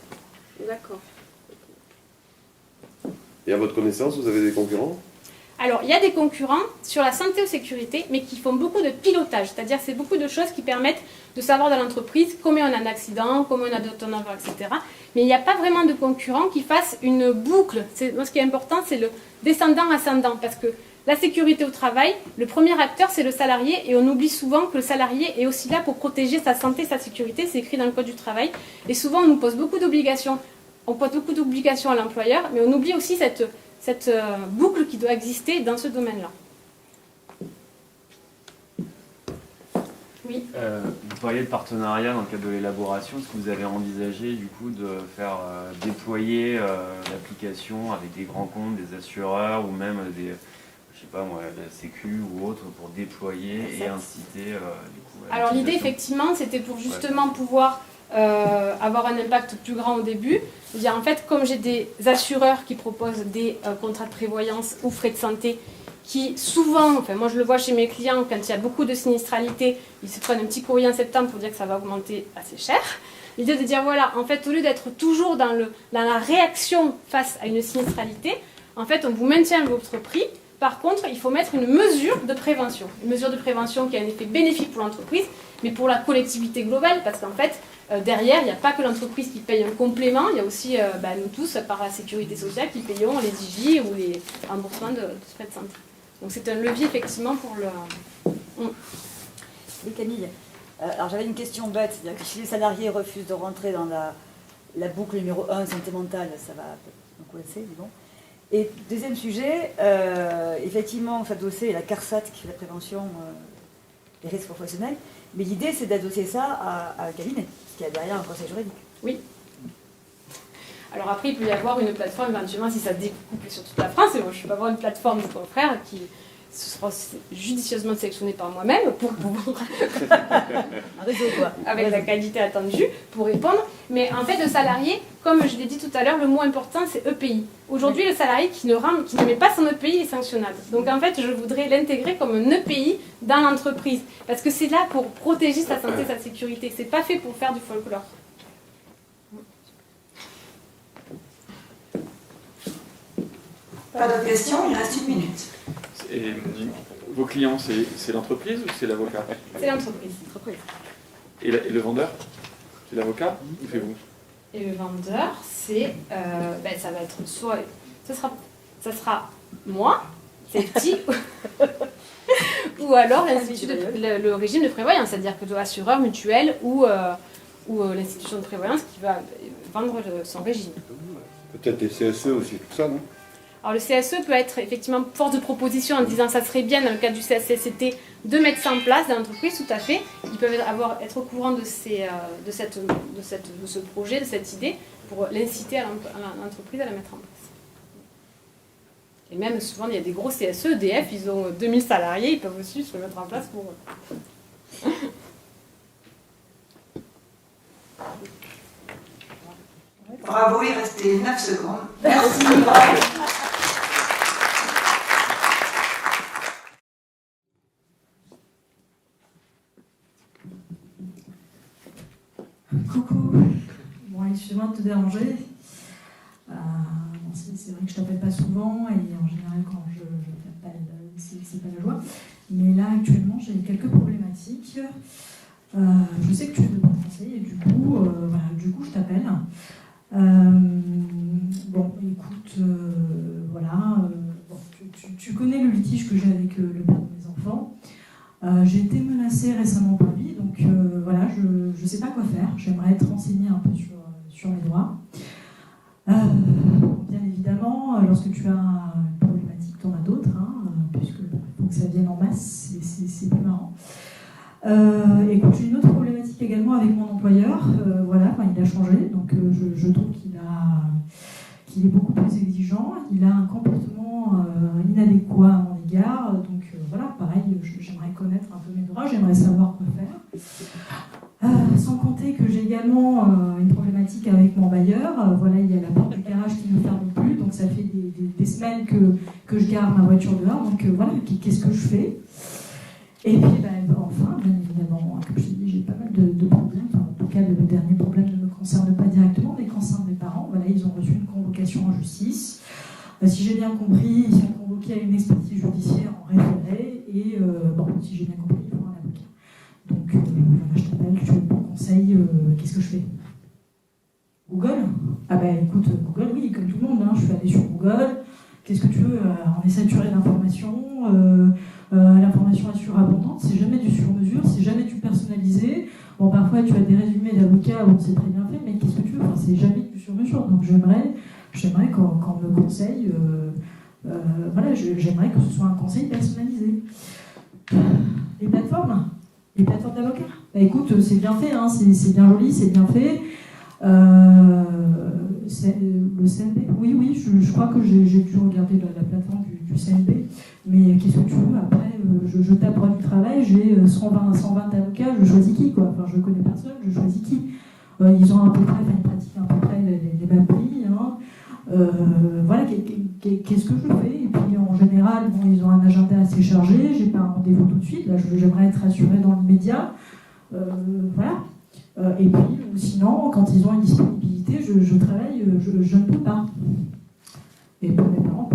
Speaker 13: D'accord.
Speaker 5: Et à votre connaissance, vous avez des concurrents?
Speaker 12: Alors, il y a des concurrents sur la santé ou sécurité, mais qui font beaucoup de pilotage. C'est-à-dire, c'est beaucoup de choses qui permettent de savoir dans l'entreprise combien on a d'accidents, combien on a de turnover, etc. Mais il n'y a pas vraiment de concurrents qui fassent une boucle. Moi, ce qui est important, c'est le descendant-ascendant. Parce que la sécurité au travail, le premier acteur, c'est le salarié. Et on oublie souvent que le salarié est aussi là pour protéger sa santé, sa sécurité. C'est écrit dans le Code du travail. Et souvent, on nous pose beaucoup d'obligations. On pose beaucoup d'obligations à l'employeur, mais on oublie aussi cette boucle qui doit exister dans ce domaine-là. Oui.
Speaker 9: Vous parliez de partenariat dans le cadre de l'élaboration. Est-ce que vous avez envisagé du coup de faire déployer l'application avec des grands comptes, des assureurs ou même des, je sais pas moi, la Sécu ou autre pour déployer et inciter du coup à
Speaker 12: Alors l'idée
Speaker 9: l'utilisation?
Speaker 12: effectivement c'était pour justement pouvoir avoir un impact plus grand au début. C'est-à-dire, en fait, comme j'ai des assureurs qui proposent des contrats de prévoyance ou frais de santé qui souvent, enfin moi je le vois chez mes clients, quand il y a beaucoup de sinistralité, ils se prennent un petit courrier en septembre pour dire que ça va augmenter assez cher. L'idée de dire voilà, en fait au lieu d'être toujours dans la réaction face à une sinistralité, en fait on vous maintient votre prix. Par contre, il faut mettre une mesure de prévention. Une mesure de prévention qui a un effet bénéfique pour l'entreprise, mais pour la collectivité globale, parce qu'en fait, derrière, il n'y a pas que l'entreprise qui paye un complément, il y a aussi nous tous, par la sécurité sociale, qui payons les IJ ou les remboursements de frais de santé. Donc c'est un levier, effectivement, pour le...
Speaker 11: Et Camille, alors j'avais une question bête, c'est-à-dire que si les salariés refusent de rentrer dans la boucle numéro 1, santé mentale, ça va nous coincer, disons. Et deuxième sujet, effectivement, s'adosser à la CARSAT qui fait la prévention des risques professionnels, mais l'idée c'est d'adosser ça à un cabinet, qui a derrière un conseil juridique.
Speaker 12: Oui. Alors après, il peut y avoir une plateforme éventuellement si ça se découpe sur toute la France, et moi je ne suis pas avoir une plateforme de confrères qui sera judicieusement sélectionnée par moi-même pour pouvoir,
Speaker 11: un réseau, quoi.
Speaker 12: avec la qualité attendue, pour répondre. Mais en fait, le salarié, comme je l'ai dit tout à l'heure, le mot important c'est EPI. Aujourd'hui, le salarié qui ne met pas son EPI est sanctionnable. Donc en fait, je voudrais l'intégrer comme un EPI dans l'entreprise. Parce que c'est là pour protéger sa santé, sa sécurité. C'est pas fait pour faire du folklore.
Speaker 1: Pas d'autres questions, il reste 1 minute.
Speaker 4: Et vos clients, c'est l'entreprise ou c'est l'avocat?
Speaker 12: C'est l'entreprise.
Speaker 4: Et le vendeur? C'est l'avocat ou c'est vous?
Speaker 12: Et le vendeur, c'est, ça va être soit, ça sera moi, c'est petit, ou alors le régime de prévoyance, c'est-à-dire que l'assureur mutuel ou l'institution de prévoyance qui va vendre son régime.
Speaker 6: Peut-être les CSE aussi, tout ça, non?
Speaker 12: Alors le CSE peut être effectivement force de proposition en disant ça serait bien dans le cadre du CSCT de mettre ça en place dans l'entreprise, tout à fait. Ils peuvent être au courant de ce projet, de cette idée, pour l'inciter à l'entreprise à la mettre en place. Et même souvent il y a des gros CSE, EDF, ils ont 2000 salariés, ils peuvent aussi se le mettre en place pour eux.
Speaker 1: Bravo, il restait 9 secondes. Merci,
Speaker 14: Coucou. Bon, excuse-moi de te déranger. C'est vrai que je t'appelle pas souvent et en général quand je t'appelle, c'est pas la joie. Mais là actuellement j'ai quelques problématiques. Je sais que tu es de bons conseils et du coup je t'appelle. Bon, écoute, voilà, tu connais le litige que j'ai avec le père de mes enfants. J'ai été menacée récemment par lui, donc voilà, je ne sais pas quoi faire. J'aimerais être renseignée un peu sur mes droits. Bien évidemment, lorsque tu as une problématique, tu en as d'autres, puisque il faut que ça vienne en masse, c'est plus marrant. Écoute, j'ai une autre problématique également avec mon employeur. Voilà, il a changé, donc je trouve qu'il est beaucoup plus exigeant. Il a un comportement inadéquat à mon égard. Donc voilà, pareil, j'aimerais connaître un peu mes droits, j'aimerais savoir quoi faire. Sans compter que j'ai également une problématique avec mon bailleur. Voilà, il y a la porte du garage qui ne ferme plus, donc ça fait des semaines que je garde ma voiture dehors. Donc voilà, qu'est-ce que je fais? Et puis, enfin, bien évidemment, comme je t'ai dit, j'ai pas mal de problèmes. Enfin, en tout cas, le dernier problème ne me concerne pas directement, mais concerne mes parents. Voilà, ils ont reçu une convocation en justice. Si j'ai bien compris, ils sont convoqués à une expertise judiciaire en référé. Et si j'ai bien compris, il faut un avocat. Donc, voilà, je t'appelle, je veux bon conseil. Qu'est-ce que je fais? Google? Écoute, Google, oui, comme tout le monde. Je suis allée sur Google. Qu'est-ce que tu veux? On est saturé d'informations. L'information est surabondante, c'est jamais du sur-mesure, c'est jamais du personnalisé. Bon, parfois tu as des résumés d'avocats, bon, c'est très bien fait, mais qu'est-ce que tu veux? C'est jamais du sur-mesure. Donc j'aimerais qu'on me conseille, j'aimerais que ce soit un conseil personnalisé. Les plateformes d'avocats, écoute, c'est bien fait, c'est bien joli, c'est bien fait. Le CNB, oui, je crois que j'ai dû regarder la plateforme du CNB, mais qu'est-ce que tu veux? Après, je tape droit du travail, j'ai 120 avocats, je choisis qui, quoi? Enfin, je connais personne, je choisis qui? Ils ont à peu près, ils pratiquent à peu près les mêmes prix. Voilà, qu'est-ce que je fais? Et puis en général, ils ont un agenda assez chargé, j'ai pas un rendez-vous tout de suite, là j'aimerais être assurée dans l'immédiat. Voilà. Et puis, ou sinon, quand ils ont une disponibilité, je travaille, je ne peux pas. Et pour mes parents,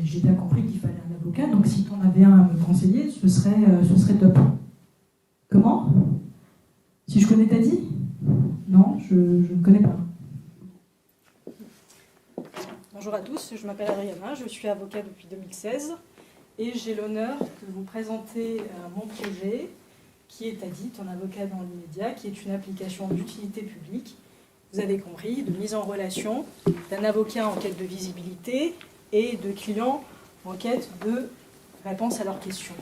Speaker 14: j'ai bien compris qu'il fallait un avocat, donc si tu en avais un à me conseiller, ce serait top. Comment? Si je connais Tadi? Non, je ne connais pas.
Speaker 15: Bonjour à tous, je m'appelle Ariana, je suis avocate depuis 2016 et j'ai l'honneur de vous présenter mon projet qui est Tadi, ton avocat dans l'immédiat, qui est une application d'utilité publique, vous avez compris, de mise en relation d'un avocat en quête de visibilité et de clients en quête de réponse à leurs questions.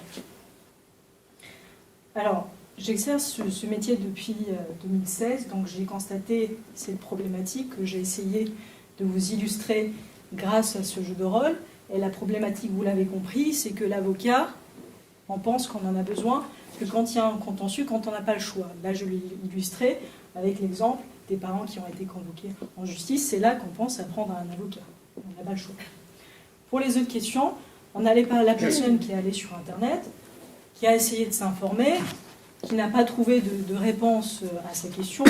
Speaker 15: Alors, j'exerce ce métier depuis 2016, donc j'ai constaté cette problématique que j'ai essayé de vous illustrer grâce à ce jeu de rôle. Et la problématique, vous l'avez compris, c'est que l'avocat, on pense qu'on en a besoin, que quand il y a un contentieux, quand on n'a pas le choix. Là, je l'ai illustré avec l'exemple des parents qui ont été convoqués en justice. C'est là qu'on pense à prendre un avocat. On n'a pas le choix. Pour les autres questions, on n'allait pas à la personne qui est allée sur Internet, qui a essayé de s'informer, qui n'a pas trouvé de réponse à sa question.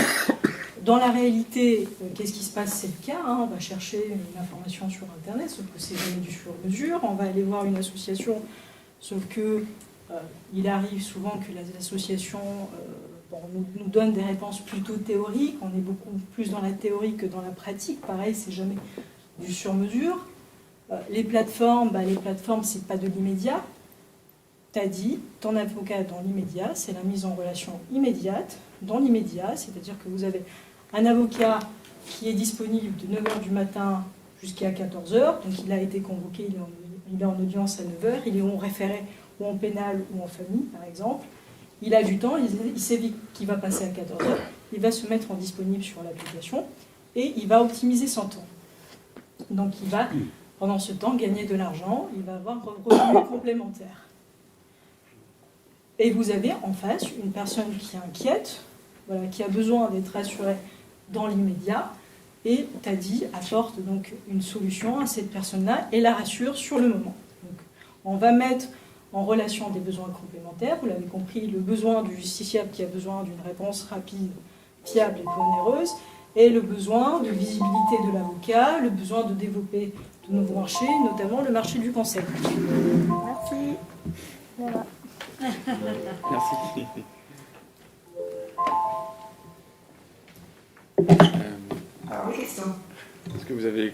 Speaker 15: Dans la réalité, qu'est-ce qui se passe? C'est le cas. On va chercher une information sur Internet, sauf que c'est jamais du sur-mesure. On va aller voir une association, sauf que il arrive souvent que l'association nous donne des réponses plutôt théoriques. On est beaucoup plus dans la théorie que dans la pratique. Pareil, c'est jamais du sur-mesure. Les plateformes, c'est pas de l'immédiat. T'as dit, ton avocat dans l'immédiat, c'est la mise en relation immédiate, dans l'immédiat, c'est-à-dire que vous avez un avocat qui est disponible de 9h du matin jusqu'à 14h, donc il a été convoqué, il est en audience à 9h, il est en référé ou en pénal ou en famille, par exemple. Il a du temps, il sait qu'il va passer à 14h, il va se mettre en disponible sur l'application et il va optimiser son temps. Donc il va, pendant ce temps, gagner de l'argent, il va avoir un revenu complémentaire. Et vous avez en face une personne qui est inquiète, voilà, qui a besoin d'être rassurée dans l'immédiat, et Tadi apporte donc une solution à cette personne-là et la rassure sur le moment. Donc, on va mettre en relation des besoins complémentaires, vous l'avez compris, le besoin du justiciable qui a besoin d'une réponse rapide, fiable et peu onéreuse, et le besoin de visibilité de l'avocat, le besoin de développer de nouveaux marchés, notamment le marché du conseil.
Speaker 2: Merci. Voilà.
Speaker 4: Merci. Est-ce que vous avez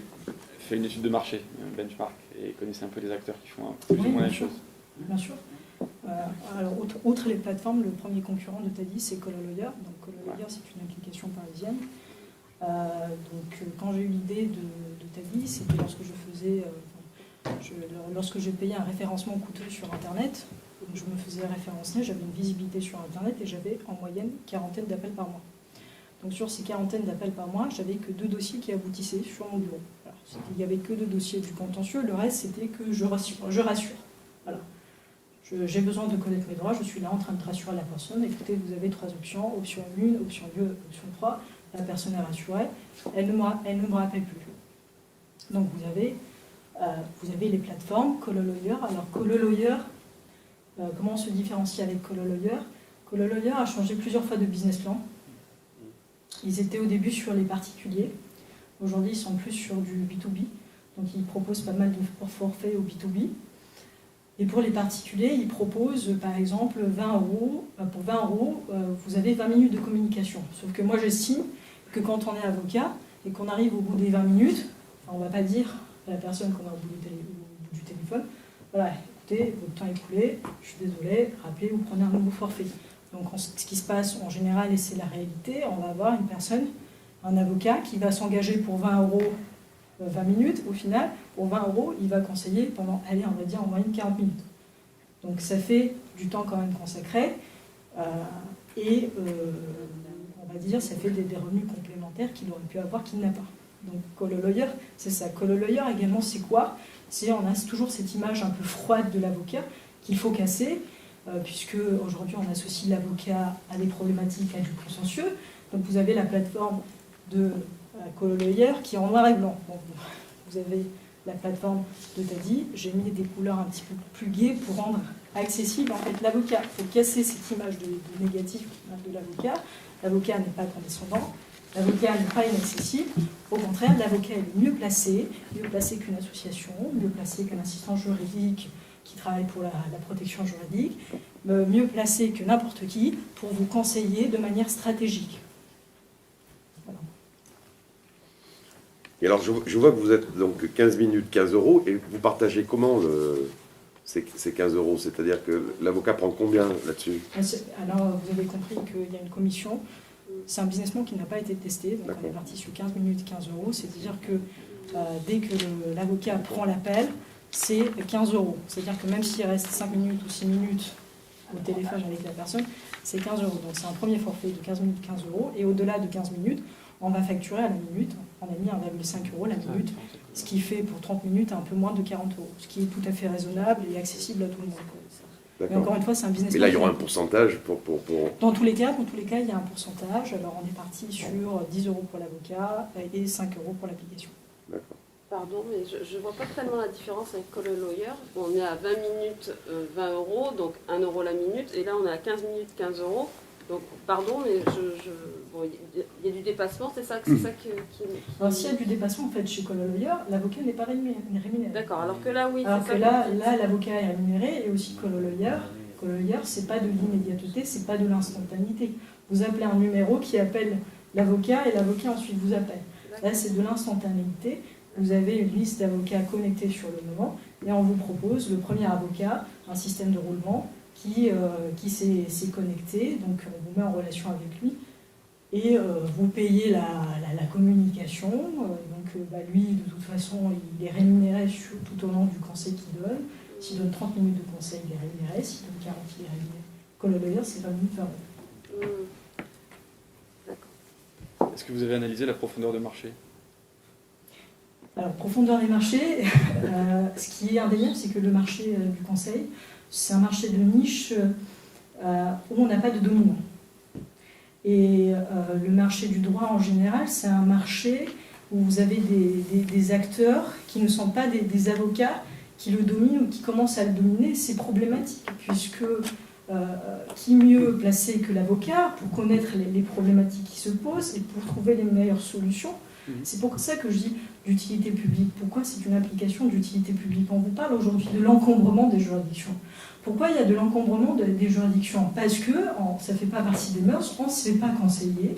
Speaker 4: fait une étude de marché, un benchmark, et connaissez un peu les acteurs qui font plus ou moins la même chose.
Speaker 15: Bien sûr. Alors, outre les plateformes, le premier concurrent de Taddy, c'est Cololoyer. Donc, Cololoyer, c'est une application parisienne. Quand j'ai eu l'idée de Taddy, c'était lorsque lorsque je payais un référencement coûteux sur Internet. Donc, je me faisais référencer, j'avais une visibilité sur Internet et j'avais en moyenne 40 d'appels par mois. Donc sur ces 40 d'appels par mois, j'avais que 2 dossiers qui aboutissaient sur mon bureau. Il n'y avait que 2 dossiers du contentieux, le reste c'était que je rassure. Voilà. J'ai besoin de connaître mes droits, je suis là en train de rassurer la personne. Écoutez, vous avez 3 options, option 1, option 2, option 3. La personne est rassurée, elle ne me rappelle plus. Donc vous avez les plateformes, Cololoyer. Alors Cololoyer, comment on se différencie avec Cololoyer? Cololoyer a changé plusieurs fois de business plan. Ils étaient au début sur les particuliers. Aujourd'hui, ils sont plus sur du B2B. Donc, ils proposent pas mal de forfaits au B2B. Et pour les particuliers, ils proposent, par exemple, 20 €. Pour 20 €, vous avez 20 minutes de communication. Sauf que moi, j'estime que quand on est avocat et qu'on arrive au bout des 20 minutes, on ne va pas dire à la personne qu'on est au bout du téléphone, voilà, écoutez, votre temps est écoulé, je suis désolé, rappelez ou prenez un nouveau forfait. Donc ce qui se passe en général, et c'est la réalité, on va avoir une personne, un avocat qui va s'engager pour 20 € 20 minutes. Au final, pour 20 €, il va conseiller pendant, allez, on va dire en moyenne 40 minutes. Donc ça fait du temps quand même consacré et on va dire ça fait des revenus complémentaires qu'il aurait pu avoir qu'il n'a pas. Donc Cololoyer, c'est ça. Cololoyer également, c'est quoi? On a toujours cette image un peu froide de l'avocat qu'il faut casser. Puisque aujourd'hui on associe l'avocat à des problématiques, à du contentieux. Donc vous avez la plateforme de Cololoyer qui est en noir et blanc. Donc, vous avez la plateforme de Taddy, j'ai mis des couleurs un petit peu plus gaies pour rendre accessible en fait l'avocat. Il faut casser cette image de négatif de l'avocat. L'avocat n'est pas condescendant, l'avocat n'est pas inaccessible. Au contraire, l'avocat est mieux placé qu'une association, mieux placé qu'un assistant juridique qui travaille pour la protection juridique, mieux placé que n'importe qui pour vous conseiller de manière stratégique. Voilà.
Speaker 5: Et alors, je vois que vous êtes donc 15 minutes, 15 €, et vous partagez comment ces 15 €? C'est-à-dire que l'avocat prend combien là-dessus?
Speaker 15: Alors, vous avez compris qu'il y a une commission. C'est un business plan qui n'a pas été testé, donc on est parti sur 15 minutes, 15 €. C'est-à-dire que dès que l'avocat prend l'appel, c'est 15 €. C'est-à-dire que même s'il reste 5 minutes ou 6 minutes au téléphone avec la personne, c'est 15 €. Donc c'est un premier forfait de 15 minutes, 15 €. Et au-delà de 15 minutes, on va facturer à la minute. On a mis 1,5 € la minute, ce qui fait pour 30 minutes un peu moins de 40 €. Ce qui est tout à fait raisonnable et accessible à tout le monde. Mais encore une fois, c'est un business.
Speaker 5: Mais là, il y aura un pourcentage pour...
Speaker 15: Dans tous les cas, il y a un pourcentage. Alors on est parti sur 10 € pour l'avocat et 5 € pour l'application.
Speaker 5: D'accord.
Speaker 13: Pardon, mais je ne vois pas tellement la différence avec Cololoyer. On est à 20 minutes, 20 €, donc 1 € la minute, et là on est à 15 minutes, 15 €. Donc, pardon, mais bon, il y a du dépassement, c'est ça qui...
Speaker 15: Alors, s'il y a du dépassement, en fait, chez Cololoyer, l'avocat n'est pas rémunéré.
Speaker 13: D'accord, alors que là, oui,
Speaker 15: alors que là, l'avocat est rémunéré, et aussi Cololoyer. Cololoyer, c'est pas de l'immédiateté, c'est pas de l'instantanéité. Vous appelez un numéro qui appelle l'avocat, et l'avocat ensuite vous appelle. Là, c'est de l'instantanéité. Vous avez une liste d'avocats connectés sur le moment, et on vous propose le premier avocat, un système de roulement, qui s'est connecté, donc on vous met en relation avec lui, et vous payez la communication, lui de toute façon il est rémunéré tout au long du conseil qu'il donne. S'il donne 30 minutes de conseil, il est rémunéré, s'il donne 40, il est rémunéré. Cololoyer, c'est 20 minutes, 20 €.
Speaker 4: Est-ce que vous avez analysé la profondeur de marché?
Speaker 15: Alors, profondeur des marchés, ce qui est indéniable, c'est que le marché du conseil, c'est un marché de niche où on n'a pas de dominant. Et le marché du droit en général, c'est un marché où vous avez des acteurs qui ne sont pas des avocats qui le dominent ou qui commencent à le dominer. C'est problématique, puisque qui mieux placé que l'avocat pour connaître les problématiques qui se posent et pour trouver les meilleures solutions. C'est pour ça que je dis d'utilité publique. Pourquoi c'est une application d'utilité publique? On vous parle aujourd'hui de l'encombrement des juridictions. Pourquoi il y a de l'encombrement des juridictions? Parce que ça ne fait pas partie des mœurs, on ne se fait pas conseiller,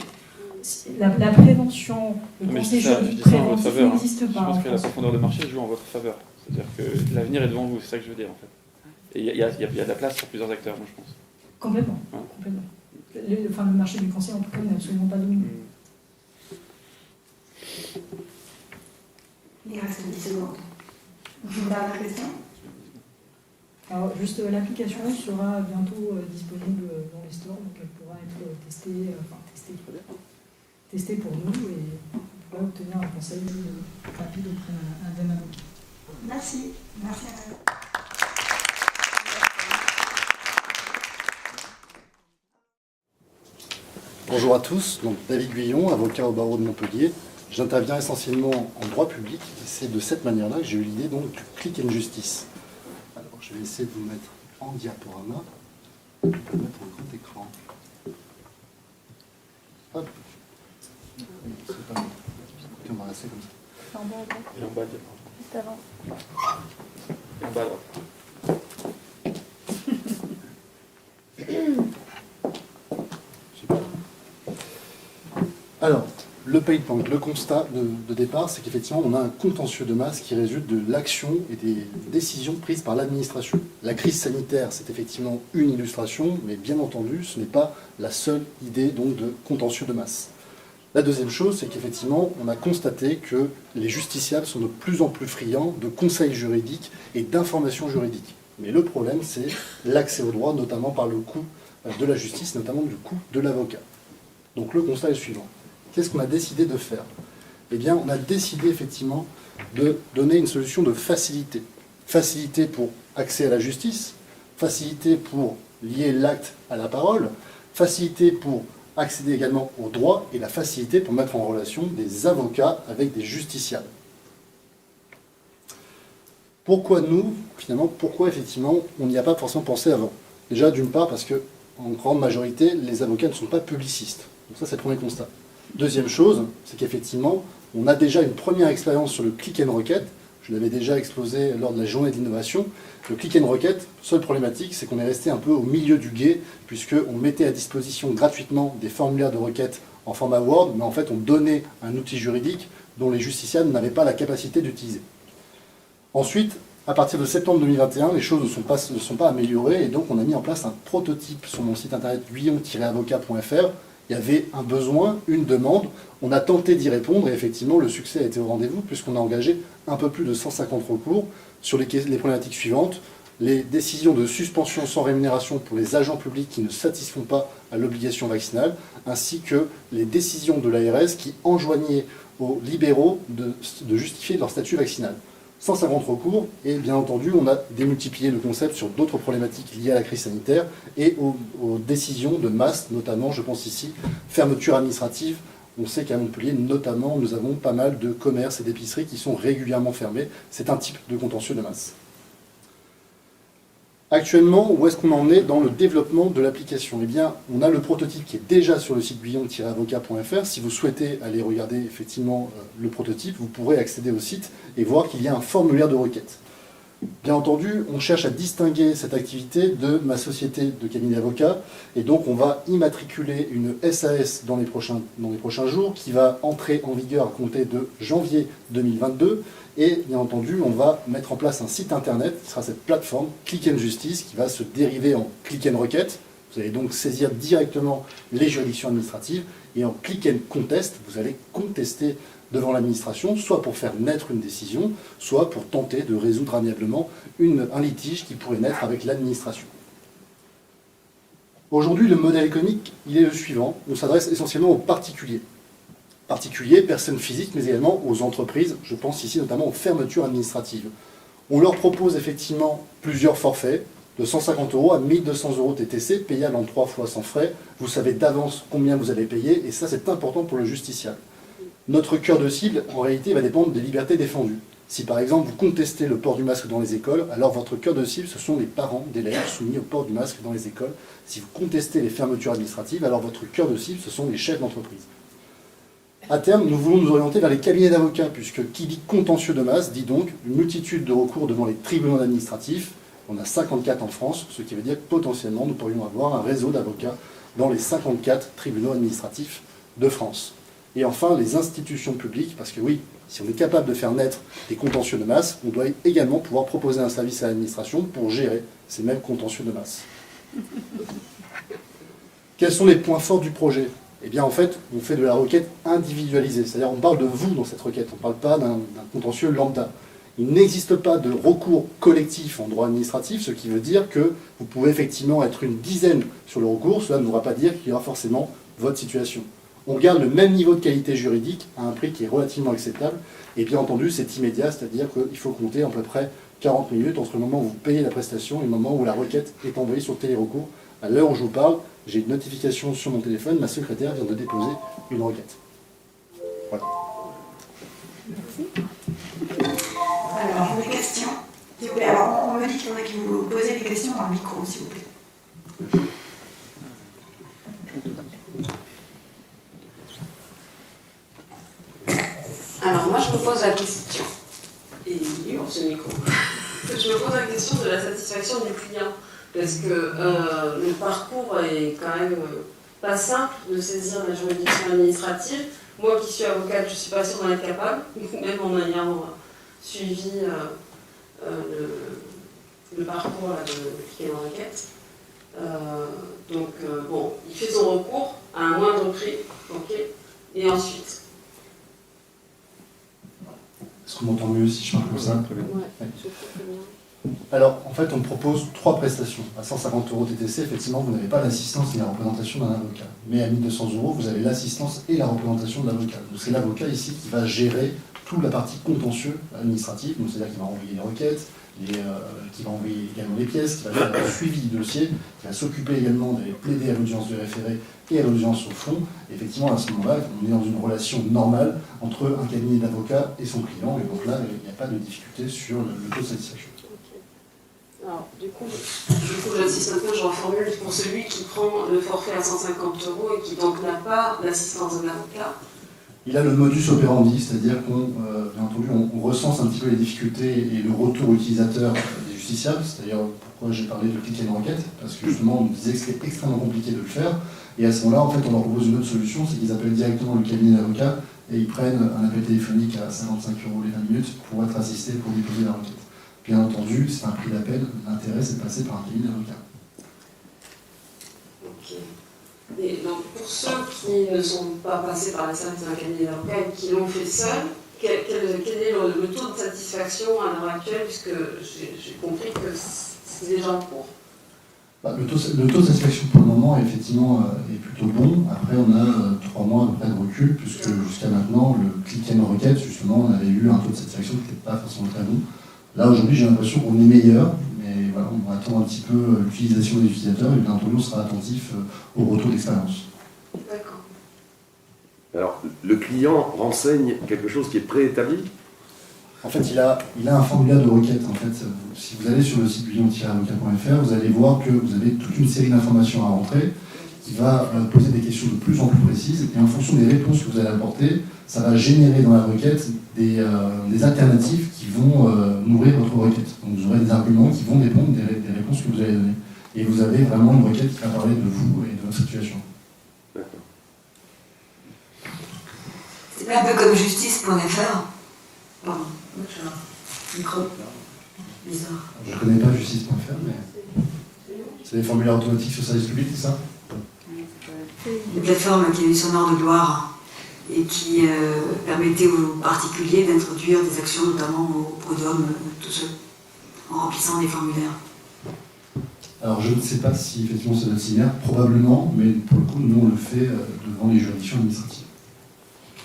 Speaker 14: la prévention, le
Speaker 4: Non, mais
Speaker 14: conseil
Speaker 4: je dis
Speaker 14: juridique
Speaker 4: ça en votre
Speaker 14: préventif
Speaker 4: faveur, hein.
Speaker 14: n'existe
Speaker 4: Je
Speaker 14: pas.
Speaker 4: pense
Speaker 14: en
Speaker 4: que la
Speaker 14: France.
Speaker 4: profondeur de marché joue en votre faveur. C'est-à-dire que l'avenir est devant vous, c'est ça que je veux dire en fait. Et il y a de la place pour plusieurs acteurs, moi je pense.
Speaker 14: Complètement.
Speaker 4: Hein.
Speaker 14: Complètement. Le marché du conseil en tout cas n'est absolument pas dominé.
Speaker 1: Il reste 10 secondes. Une dernière question.
Speaker 14: Alors, juste l'application sera bientôt disponible dans les stores, donc elle pourra être testée pour nous et on pourra obtenir un conseil rapide auprès d'un avocat.
Speaker 1: Merci. Merci à vous.
Speaker 16: Bonjour à tous, donc David Guyon, avocat au barreau de Montpellier. J'interviens essentiellement en droit public et c'est de cette manière-là que j'ai eu l'idée donc du click and justice. Alors je vais essayer de vous mettre en diaporama, je vais le mettre en grand écran. Hop. C'est pas bon. Écoutez, on va rester comme ça.
Speaker 7: En bas à droite.
Speaker 4: Et en bas,
Speaker 7: Juste avant.
Speaker 4: et en bas à droite.
Speaker 16: Alors, le pain point, le constat de départ, c'est qu'effectivement, on a un contentieux de masse qui résulte de l'action et des décisions prises par l'administration. La crise sanitaire, c'est effectivement une illustration, mais bien entendu, ce n'est pas la seule idée donc, de contentieux de masse. La deuxième chose, c'est qu'effectivement, on a constaté que les justiciables sont de plus en plus friands de conseils juridiques et d'informations juridiques. Mais le problème, c'est l'accès au droit, notamment par le coût de la justice, notamment du coût de l'avocat. Donc le constat est le suivant. Qu'est-ce qu'on a décidé de faire? Eh bien, on a décidé effectivement de donner une solution de facilité. Facilité pour accès à la justice, facilité pour lier l'acte à la parole, facilité pour accéder également au droit et la facilité pour mettre en relation des avocats avec des justiciables. Pourquoi nous, finalement, pourquoi effectivement on n'y a pas forcément pensé avant? Déjà, d'une part, parce que en grande majorité, les avocats ne sont pas publicistes. Donc ça, c'est le premier constat. Deuxième chose, c'est qu'effectivement, on a déjà une première expérience sur le click and requête. Je l'avais déjà exposé lors de la journée de l'innovation. Le click and requête, seule problématique, c'est qu'on est resté un peu au milieu du gué, puisqu'on mettait à disposition gratuitement des formulaires de requête en format Word, mais en fait, on donnait un outil juridique dont les justiciables n'avaient pas la capacité d'utiliser. Ensuite, à partir de septembre 2021, les choses ne sont pas améliorées, et donc on a mis en place un prototype sur mon site internet guyon-avocat.fr. Il y avait un besoin, une demande, on a tenté d'y répondre et effectivement le succès a été au rendez-vous puisqu'on a engagé un peu plus de 150 recours sur les problématiques suivantes. Les décisions de suspension sans rémunération pour les agents publics qui ne satisfont pas à l'obligation vaccinale, ainsi que les décisions de l'ARS qui enjoignaient aux libéraux de justifier leur statut vaccinal. 150 recours, et bien entendu, on a démultiplié le concept sur d'autres problématiques liées à la crise sanitaire et aux décisions de masse, notamment, je pense ici, fermeture administrative. On sait qu'à Montpellier, notamment, nous avons pas mal de commerces et d'épiceries qui sont régulièrement fermés. C'est un type de contentieux de masse. Actuellement, où est-ce qu'on en est dans le développement de l'application? Eh bien, on a le prototype qui est déjà sur le site guyon-avocat.fr. Si vous souhaitez aller regarder effectivement le prototype, vous pourrez accéder au site et voir qu'il y a un formulaire de requête. Bien entendu, on cherche à distinguer cette activité de ma société de cabinet d'avocat, et donc on va immatriculer une SAS dans les prochains jours, qui va entrer en vigueur à compter de janvier 2022, et bien entendu, on va mettre en place un site internet, qui sera cette plateforme Click and Justice, qui va se dériver en Click and Requête. Vous allez donc saisir directement les juridictions administratives, et en Click and Contest, vous allez contester devant l'administration, soit pour faire naître une décision, soit pour tenter de résoudre amiablement un litige qui pourrait naître avec l'administration. Aujourd'hui, le modèle économique, il est le suivant. On s'adresse essentiellement aux particuliers. Particuliers, personnes physiques, mais également aux entreprises. Je pense ici notamment aux fermetures administratives. On leur propose effectivement plusieurs forfaits, de 150 € à 1200 € TTC, payables en 3 fois sans frais. Vous savez d'avance combien vous allez payer, et ça c'est important pour le justiciable. Notre cœur de cible, en réalité, va dépendre des libertés défendues. Si par exemple vous contestez le port du masque dans les écoles, alors votre cœur de cible, ce sont les parents d'élèves soumis au port du masque dans les écoles. Si vous contestez les fermetures administratives, alors votre cœur de cible, ce sont les chefs d'entreprise. À terme, nous voulons nous orienter vers les cabinets d'avocats, puisque qui dit contentieux de masse dit donc une multitude de recours devant les tribunaux administratifs. On a 54 en France, ce qui veut dire que potentiellement nous pourrions avoir un réseau d'avocats dans les 54 tribunaux administratifs de France. Et enfin, les institutions publiques, parce que oui, si on est capable de faire naître des contentieux de masse, on doit également pouvoir proposer un service à l'administration pour gérer ces mêmes contentieux de masse. Quels sont les points forts du projet? Eh bien, en fait, on fait de la requête individualisée. C'est-à-dire, on parle de vous dans cette requête, on ne parle pas d'un contentieux lambda. Il n'existe pas de recours collectif en droit administratif, ce qui veut dire que vous pouvez effectivement être une dizaine sur le recours, cela ne voudra pas dire qu'il y aura forcément votre situation. On garde le même niveau de qualité juridique à un prix qui est relativement acceptable, et bien entendu, c'est immédiat, c'est-à-dire qu'il faut compter à peu près 40 minutes entre le moment où vous payez la prestation et le moment où la requête est envoyée sur le télérecours. À l'heure où je vous parle, j'ai une notification sur mon téléphone, ma secrétaire vient de déposer une requête. Voilà.
Speaker 1: Alors, des questions, s'il vous plaît. Alors, on me dit qu'il y en a qui vous posez des questions dans le micro, s'il vous plaît.
Speaker 13: Alors moi je me pose la question, et il est où ce micro? Je me pose la question de la satisfaction du client, parce que le parcours est quand même pas simple de saisir la juridiction administrative. Moi qui suis avocate, je ne suis pas sûre d'en être capable, même en ayant suivi le parcours là, de client d'enquête. Donc bon, il fait son recours à un moindre prix, ok, et ensuite.
Speaker 16: Est-ce qu'on m'entend mieux si je parle comme ça?
Speaker 13: Ouais.
Speaker 16: Alors, en fait, on propose 3 prestations. À 150 € TTC, effectivement, vous n'avez pas l'assistance et la représentation d'un avocat. Mais à 1 200 €, vous avez l'assistance et la représentation de l'avocat. Donc c'est l'avocat ici qui va gérer toute la partie contentieux administrative, donc c'est-à-dire qu'il va envoyer les requêtes, qui va envoyer également les pièces, qui va faire le suivi du dossier, qui va s'occuper également d'aller plaider à l'audience de référé et à l'audience au fond. Et effectivement, à ce moment-là, on est dans une relation normale entre un cabinet d'avocats et son client, et donc là, il n'y a pas de difficulté sur le taux de satisfaction.
Speaker 13: Alors, du coup j'insiste un peu, je reformule pour celui qui prend le forfait à 150 € et qui donc n'a pas l'assistance de l'avocat.
Speaker 16: Il a le modus operandi, c'est-à-dire qu'on bien entendu, on recense un petit peu les difficultés et le retour utilisateur des justiciables, c'est-à-dire pourquoi j'ai parlé de cliquer une requête, parce que justement on nous disait que c'était extrêmement compliqué de le faire, et à ce moment-là, en fait, on leur propose une autre solution, c'est qu'ils appellent directement le cabinet d'avocats et ils prennent un appel téléphonique à 55 € les 20 minutes pour être assistés pour déposer la requête. Bien entendu, c'est un prix d'appel, l'intérêt c'est de passer par un cabinet d'avocats.
Speaker 13: Ok. Et donc pour ceux qui ne sont pas passés par les services d'un cabinet d'avocats et qui l'ont fait seul, quel est le taux de satisfaction à l'heure actuelle, puisque j'ai compris que c'est déjà en cours?
Speaker 16: Le taux de satisfaction pour le moment effectivement est plutôt bon. Après on a 3 mois à peu près de recul, puisque jusqu'à maintenant le click and requête, justement, on avait eu un taux de satisfaction qui n'était pas forcément très bon. Là aujourd'hui j'ai l'impression qu'on est meilleur, mais voilà, on va attendre un petit peu l'utilisation des utilisateurs et bien entendu on sera attentif au retour d'expérience.
Speaker 13: D'accord.
Speaker 5: Alors le client renseigne quelque chose qui est préétabli?
Speaker 16: En fait, il a un formulaire de requête. En fait, si vous allez sur le site client-avocat.fr, vous allez voir que vous avez toute une série d'informations à rentrer qui va poser des questions de plus en plus précises. Et en fonction des réponses que vous allez apporter, ça va générer dans la requête des alternatives qui vont nourrir votre requête. Donc vous aurez des arguments qui vont répondre des réponses que vous allez donner. Et vous avez vraiment une requête qui va parler de vous et de votre situation.
Speaker 5: D'accord.
Speaker 11: C'est un peu comme justice.fr. Pardon. Micro. Bizarre.
Speaker 16: Je ne connais pas justice.fr, mais c'est des formulaires automatiques sur service public, c'est ça?
Speaker 11: Une plateforme qui a eu son heure de gloire et qui permettait aux particuliers d'introduire des actions, notamment au prud'homme, tout seul, en remplissant des formulaires.
Speaker 16: Alors je ne sais pas si effectivement c'est notre similaire, probablement, mais pour le coup, nous on le fait devant les juridictions administratives.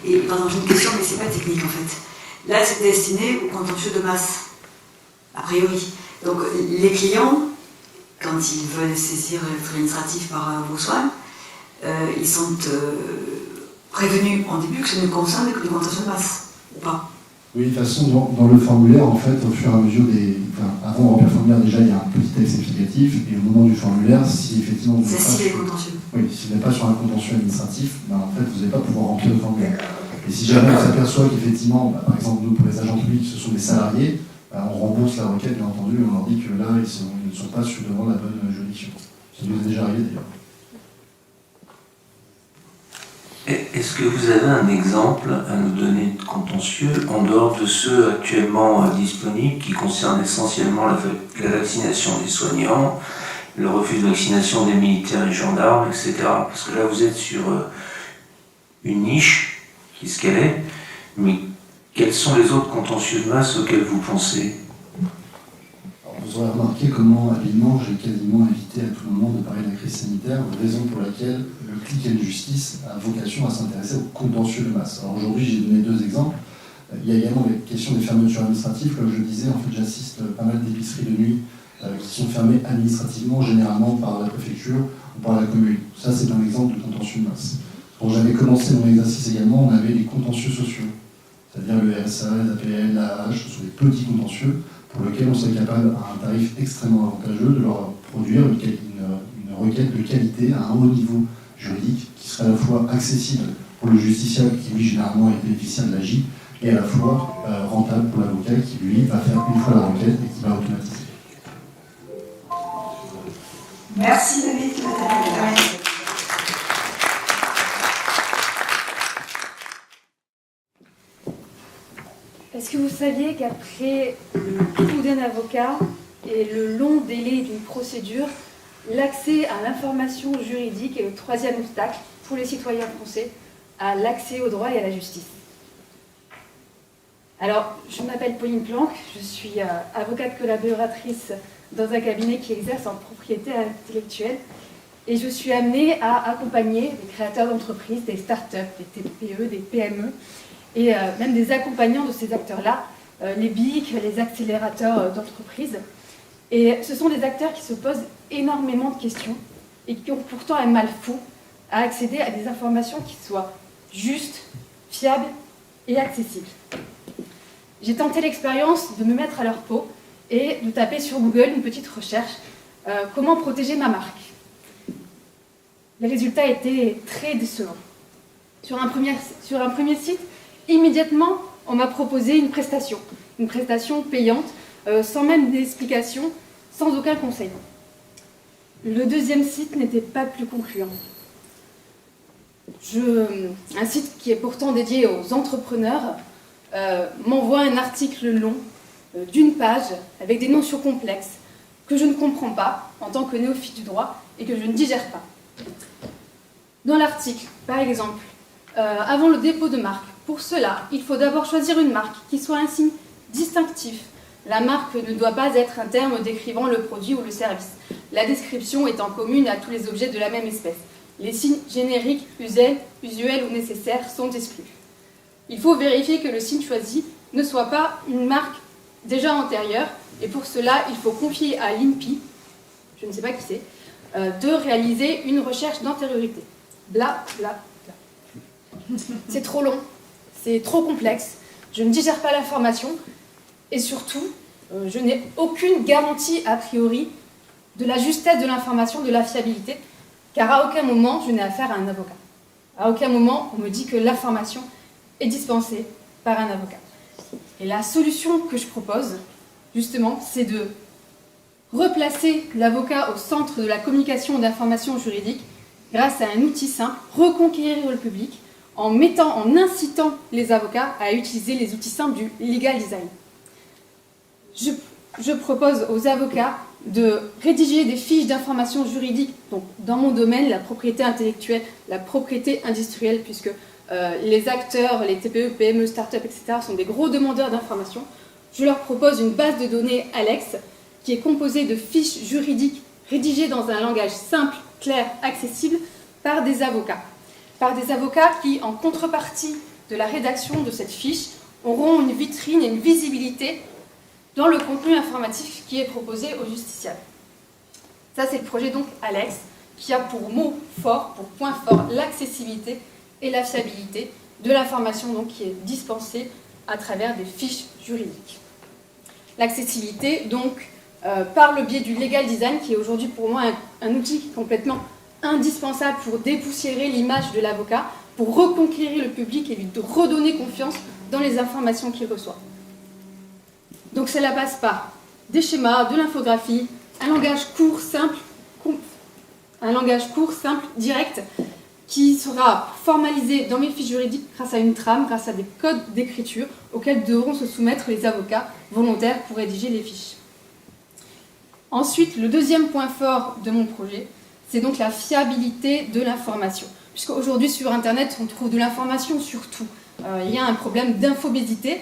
Speaker 11: Et pardon, j'ai une question, mais c'est pas technique en fait. Là, c'est destiné aux contentieux de masse, a priori. Donc, les clients, quand ils veulent saisir l'administratif par vos soins, ils sont prévenus en début que ça ne concerne que les contentieux de masse, ou pas?
Speaker 16: Oui, de toute façon, dans le formulaire, en fait, au fur et à mesure avant de remplir le formulaire, déjà, il y a un petit texte explicatif, et au moment du formulaire, si effectivement vous n'êtes pas sur un contentieux administratif, ben, en fait, vous n'allez pas pouvoir remplir le formulaire. Et si jamais on s'aperçoit qu'effectivement, par exemple, nous, pour les agents publics, ce sont des salariés, on rembourse la requête, bien entendu, et on leur dit que là, ils ne sont pas devant la bonne juridiction. Ça nous est déjà arrivé d'ailleurs.
Speaker 17: Est-ce que vous avez un exemple à nous donner de contentieux, en dehors de ceux actuellement disponibles, qui concernent essentiellement la vaccination des soignants, le refus de vaccination des militaires et gendarmes, etc. Parce que là, vous êtes sur une niche, qui est ce qu'elle est, mais quels sont les autres contentieux de masse auxquels vous pensez ?
Speaker 16: Vous aurez remarqué comment, habilement, j'ai quasiment évité à tout moment de parler de la crise sanitaire, raison pour laquelle le click and justice a vocation à s'intéresser aux contentieux de masse. Alors aujourd'hui, j'ai donné 2 exemples. Il y a également les questions des fermetures administratives. Comme je disais, en fait, j'assiste pas mal d'épiceries de nuit qui sont fermées administrativement, généralement par la préfecture ou par la commune. Ça, c'est un exemple de contentieux de masse. Quand j'avais commencé mon exercice également, on avait les contentieux sociaux, c'est-à-dire le RSA, les APL, l'AH, ce sont des petits contentieux pour lesquels on serait capable, à un tarif extrêmement avantageux, de leur produire une requête de qualité à un haut niveau juridique qui serait à la fois accessible pour le justiciable qui, lui, généralement est bénéficiaire de l'AJ, et à la fois rentable pour l'avocat qui, lui, va faire une fois la requête et qui va automatiser.
Speaker 1: Merci David.
Speaker 7: Est-ce que vous saviez qu'après le coût d'un avocat et le long délai d'une procédure, l'accès à l'information juridique est le 3e obstacle pour les citoyens français à l'accès au droit et à la justice? Alors, je m'appelle Pauline Planck, je suis avocate collaboratrice dans un cabinet qui exerce en propriété intellectuelle et je suis amenée à accompagner des créateurs d'entreprises, des start-up, des TPE, des PME et même des accompagnants de ces acteurs-là, les BIC, les accélérateurs d'entreprises. Et ce sont des acteurs qui se posent énormément de questions et qui ont pourtant un mal fou à accéder à des informations qui soient justes, fiables et accessibles. J'ai tenté l'expérience de me mettre à leur peau et de taper sur Google une petite recherche « Comment protéger ma marque ?» Les résultats étaient très décevants. Sur un premier site, immédiatement, on m'a proposé une prestation payante, sans même d'explication, sans aucun conseil. Le deuxième site n'était pas plus concluant. Un site qui est pourtant dédié aux entrepreneurs m'envoie un article long d'une page avec des notions complexes que je ne comprends pas en tant que néophyte du droit et que je ne digère pas. Dans l'article, par exemple, avant le dépôt de marque, pour cela, il faut d'abord choisir une marque qui soit un signe distinctif. La marque ne doit pas être un terme décrivant le produit ou le service, la description étant commune à tous les objets de la même espèce. Les signes génériques, usuels ou nécessaires sont exclus. Il faut vérifier que le signe choisi ne soit pas une marque déjà antérieure, et pour cela, il faut confier à l'INPI, je ne sais pas qui c'est, de réaliser une recherche d'antériorité. Bla, bla, bla. C'est trop long, c'est trop complexe, je ne digère pas l'information, et surtout, je n'ai aucune garantie a priori de la justesse de l'information, de la fiabilité, car à aucun moment je n'ai affaire à un avocat. À aucun moment on me dit que l'information est dispensée par un avocat. Et la solution que je propose, justement, c'est de replacer l'avocat au centre de la communication d'informations juridiques grâce à un outil simple, reconquérir le public, en incitant les avocats à utiliser les outils simples du legal design. Je propose aux avocats de rédiger des fiches d'information juridique, donc dans mon domaine, la propriété intellectuelle, la propriété industrielle, puisque les acteurs, les TPE, PME, start-up, etc. sont des gros demandeurs d'informations. Je leur propose une base de données Alex qui est composée de fiches juridiques rédigées dans un langage simple, clair, accessible par des avocats. Par des avocats qui, en contrepartie de la rédaction de cette fiche, auront une vitrine et une visibilité dans le contenu informatif qui est proposé aux justiciables. Ça, c'est le projet donc Alex, qui a pour mot fort, pour point fort, l'accessibilité et la fiabilité de l'information donc qui est dispensée à travers des fiches juridiques. L'accessibilité, donc, par le biais du legal design, qui est aujourd'hui pour moi un outil complètement indispensable pour dépoussiérer l'image de l'avocat, pour reconquérir le public et lui redonner confiance dans les informations qu'il reçoit. Donc cela passe par des schémas, de l'infographie, un langage court, simple, direct,
Speaker 18: qui sera formalisé dans mes fiches juridiques grâce à une trame, grâce à des codes d'écriture auxquels devront se soumettre les avocats volontaires pour rédiger les fiches. Ensuite, le deuxième point fort de mon projet, c'est donc la fiabilité de l'information. Puisqu'aujourd'hui, sur Internet, on trouve de l'information sur tout. Il y a un problème d'infobésité,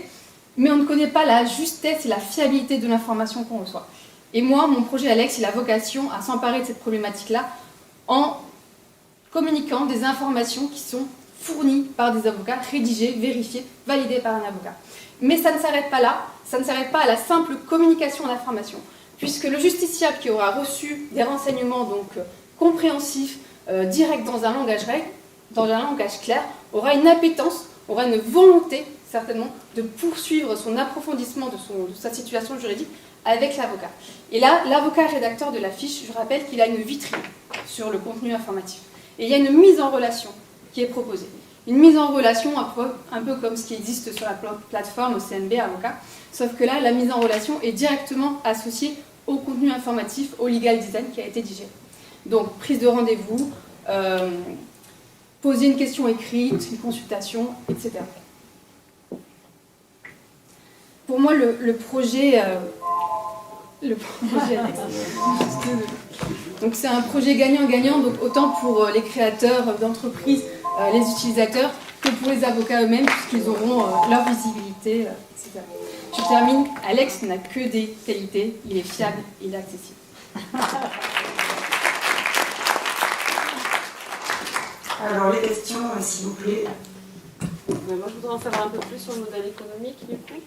Speaker 18: mais on ne connaît pas la justesse et la fiabilité de l'information qu'on reçoit. Et moi, mon projet Alex, il a vocation à s'emparer de cette problématique-là en communiquant des informations qui sont fournies par des avocats, rédigées, vérifiées, validées par un avocat. Mais ça ne s'arrête pas là, ça ne s'arrête pas à la simple communication d'informations, puisque le justiciable qui aura reçu des renseignements donc compréhensifs, directs dans un langage règle, dans un langage clair, aura une appétence, aura une volonté certainement de poursuivre son approfondissement de sa situation juridique avec l'avocat. Et là, l'avocat rédacteur de la fiche, je rappelle qu'il a une vitrine sur le contenu informatif. Et il y a une mise en relation qui est proposée. Une mise en relation un peu comme ce qui existe sur la plateforme CNB Avocat, sauf que là, la mise en relation est directement associée au contenu informatif, au legal design qui a été digéré. Donc, prise de rendez-vous, poser une question écrite, une consultation, etc. Pour moi, le projet donc c'est un projet gagnant-gagnant, donc autant pour les créateurs d'entreprises, les utilisateurs, que pour les avocats eux-mêmes, puisqu'ils auront leur visibilité, etc. Je termine, Alex n'a que des qualités, il est fiable, il est accessible.
Speaker 1: Alors les questions, s'il vous plaît.
Speaker 13: Moi, je voudrais en savoir un peu plus sur le modèle économique, du coup.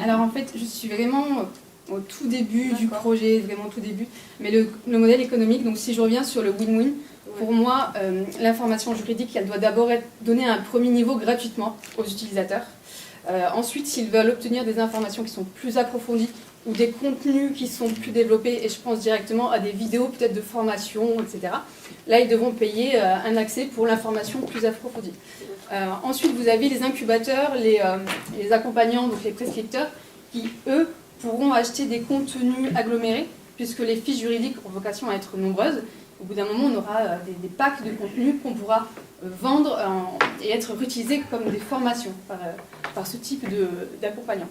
Speaker 18: Alors en fait, je suis vraiment au tout début du projet, vraiment au tout début. Mais le modèle économique, donc si je reviens sur le win-win, pour moi, l'information juridique, elle doit d'abord être donnée à un premier niveau gratuitement aux utilisateurs. Ensuite, s'ils veulent obtenir des informations qui sont plus approfondies ou des contenus qui sont plus développés, et je pense directement à des vidéos peut-être de formation, etc., là, ils devront payer un accès pour l'information plus approfondie. Ensuite, vous avez les incubateurs, les accompagnants, donc les prescripteurs, qui, eux, pourront acheter des contenus agglomérés, puisque les fiches juridiques ont vocation à être nombreuses. Au bout d'un moment, on aura des packs de contenus qu'on pourra vendre et être réutilisés comme des formations par ce type d'accompagnants.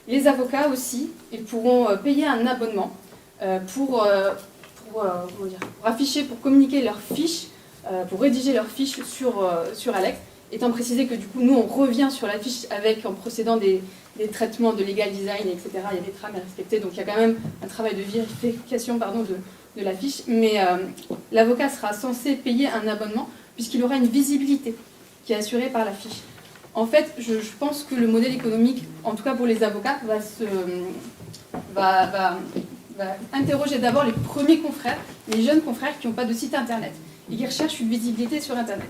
Speaker 18: Les avocats aussi, ils pourront payer un abonnement pour afficher, pour communiquer leurs fiches, pour rédiger leurs fiches sur Alex, étant précisé que du coup, nous, on revient sur la fiche en procédant des traitements de legal design, etc. Il y a des trames à respecter, donc il y a quand même un travail de vérification de la fiche, mais l'avocat sera censé payer un abonnement puisqu'il aura une visibilité qui est assurée par la fiche. En fait, je pense que le modèle économique, en tout cas pour les avocats, va interroger d'abord les premiers confrères, les jeunes confrères qui n'ont pas de site internet et qui recherchent une visibilité sur internet.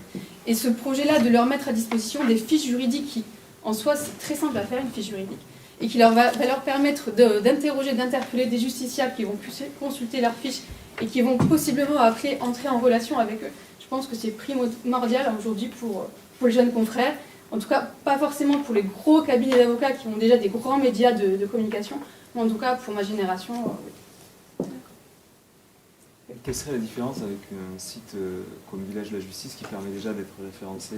Speaker 18: Et ce projet-là, de leur mettre à disposition des fiches juridiques qui, en soi, c'est très simple à faire, une fiche juridique, et qui va leur permettre d'interroger, d'interpeller des justiciables qui vont consulter leurs fiches et qui vont possiblement après entrer en relation avec eux. Je pense que c'est primordial aujourd'hui pour les jeunes confrères, en tout cas pas forcément pour les gros cabinets d'avocats qui ont déjà des grands médias de communication, mais en tout cas pour ma génération, oui.
Speaker 10: Quelle serait la différence avec un site comme Village de la Justice qui permet déjà d'être référencé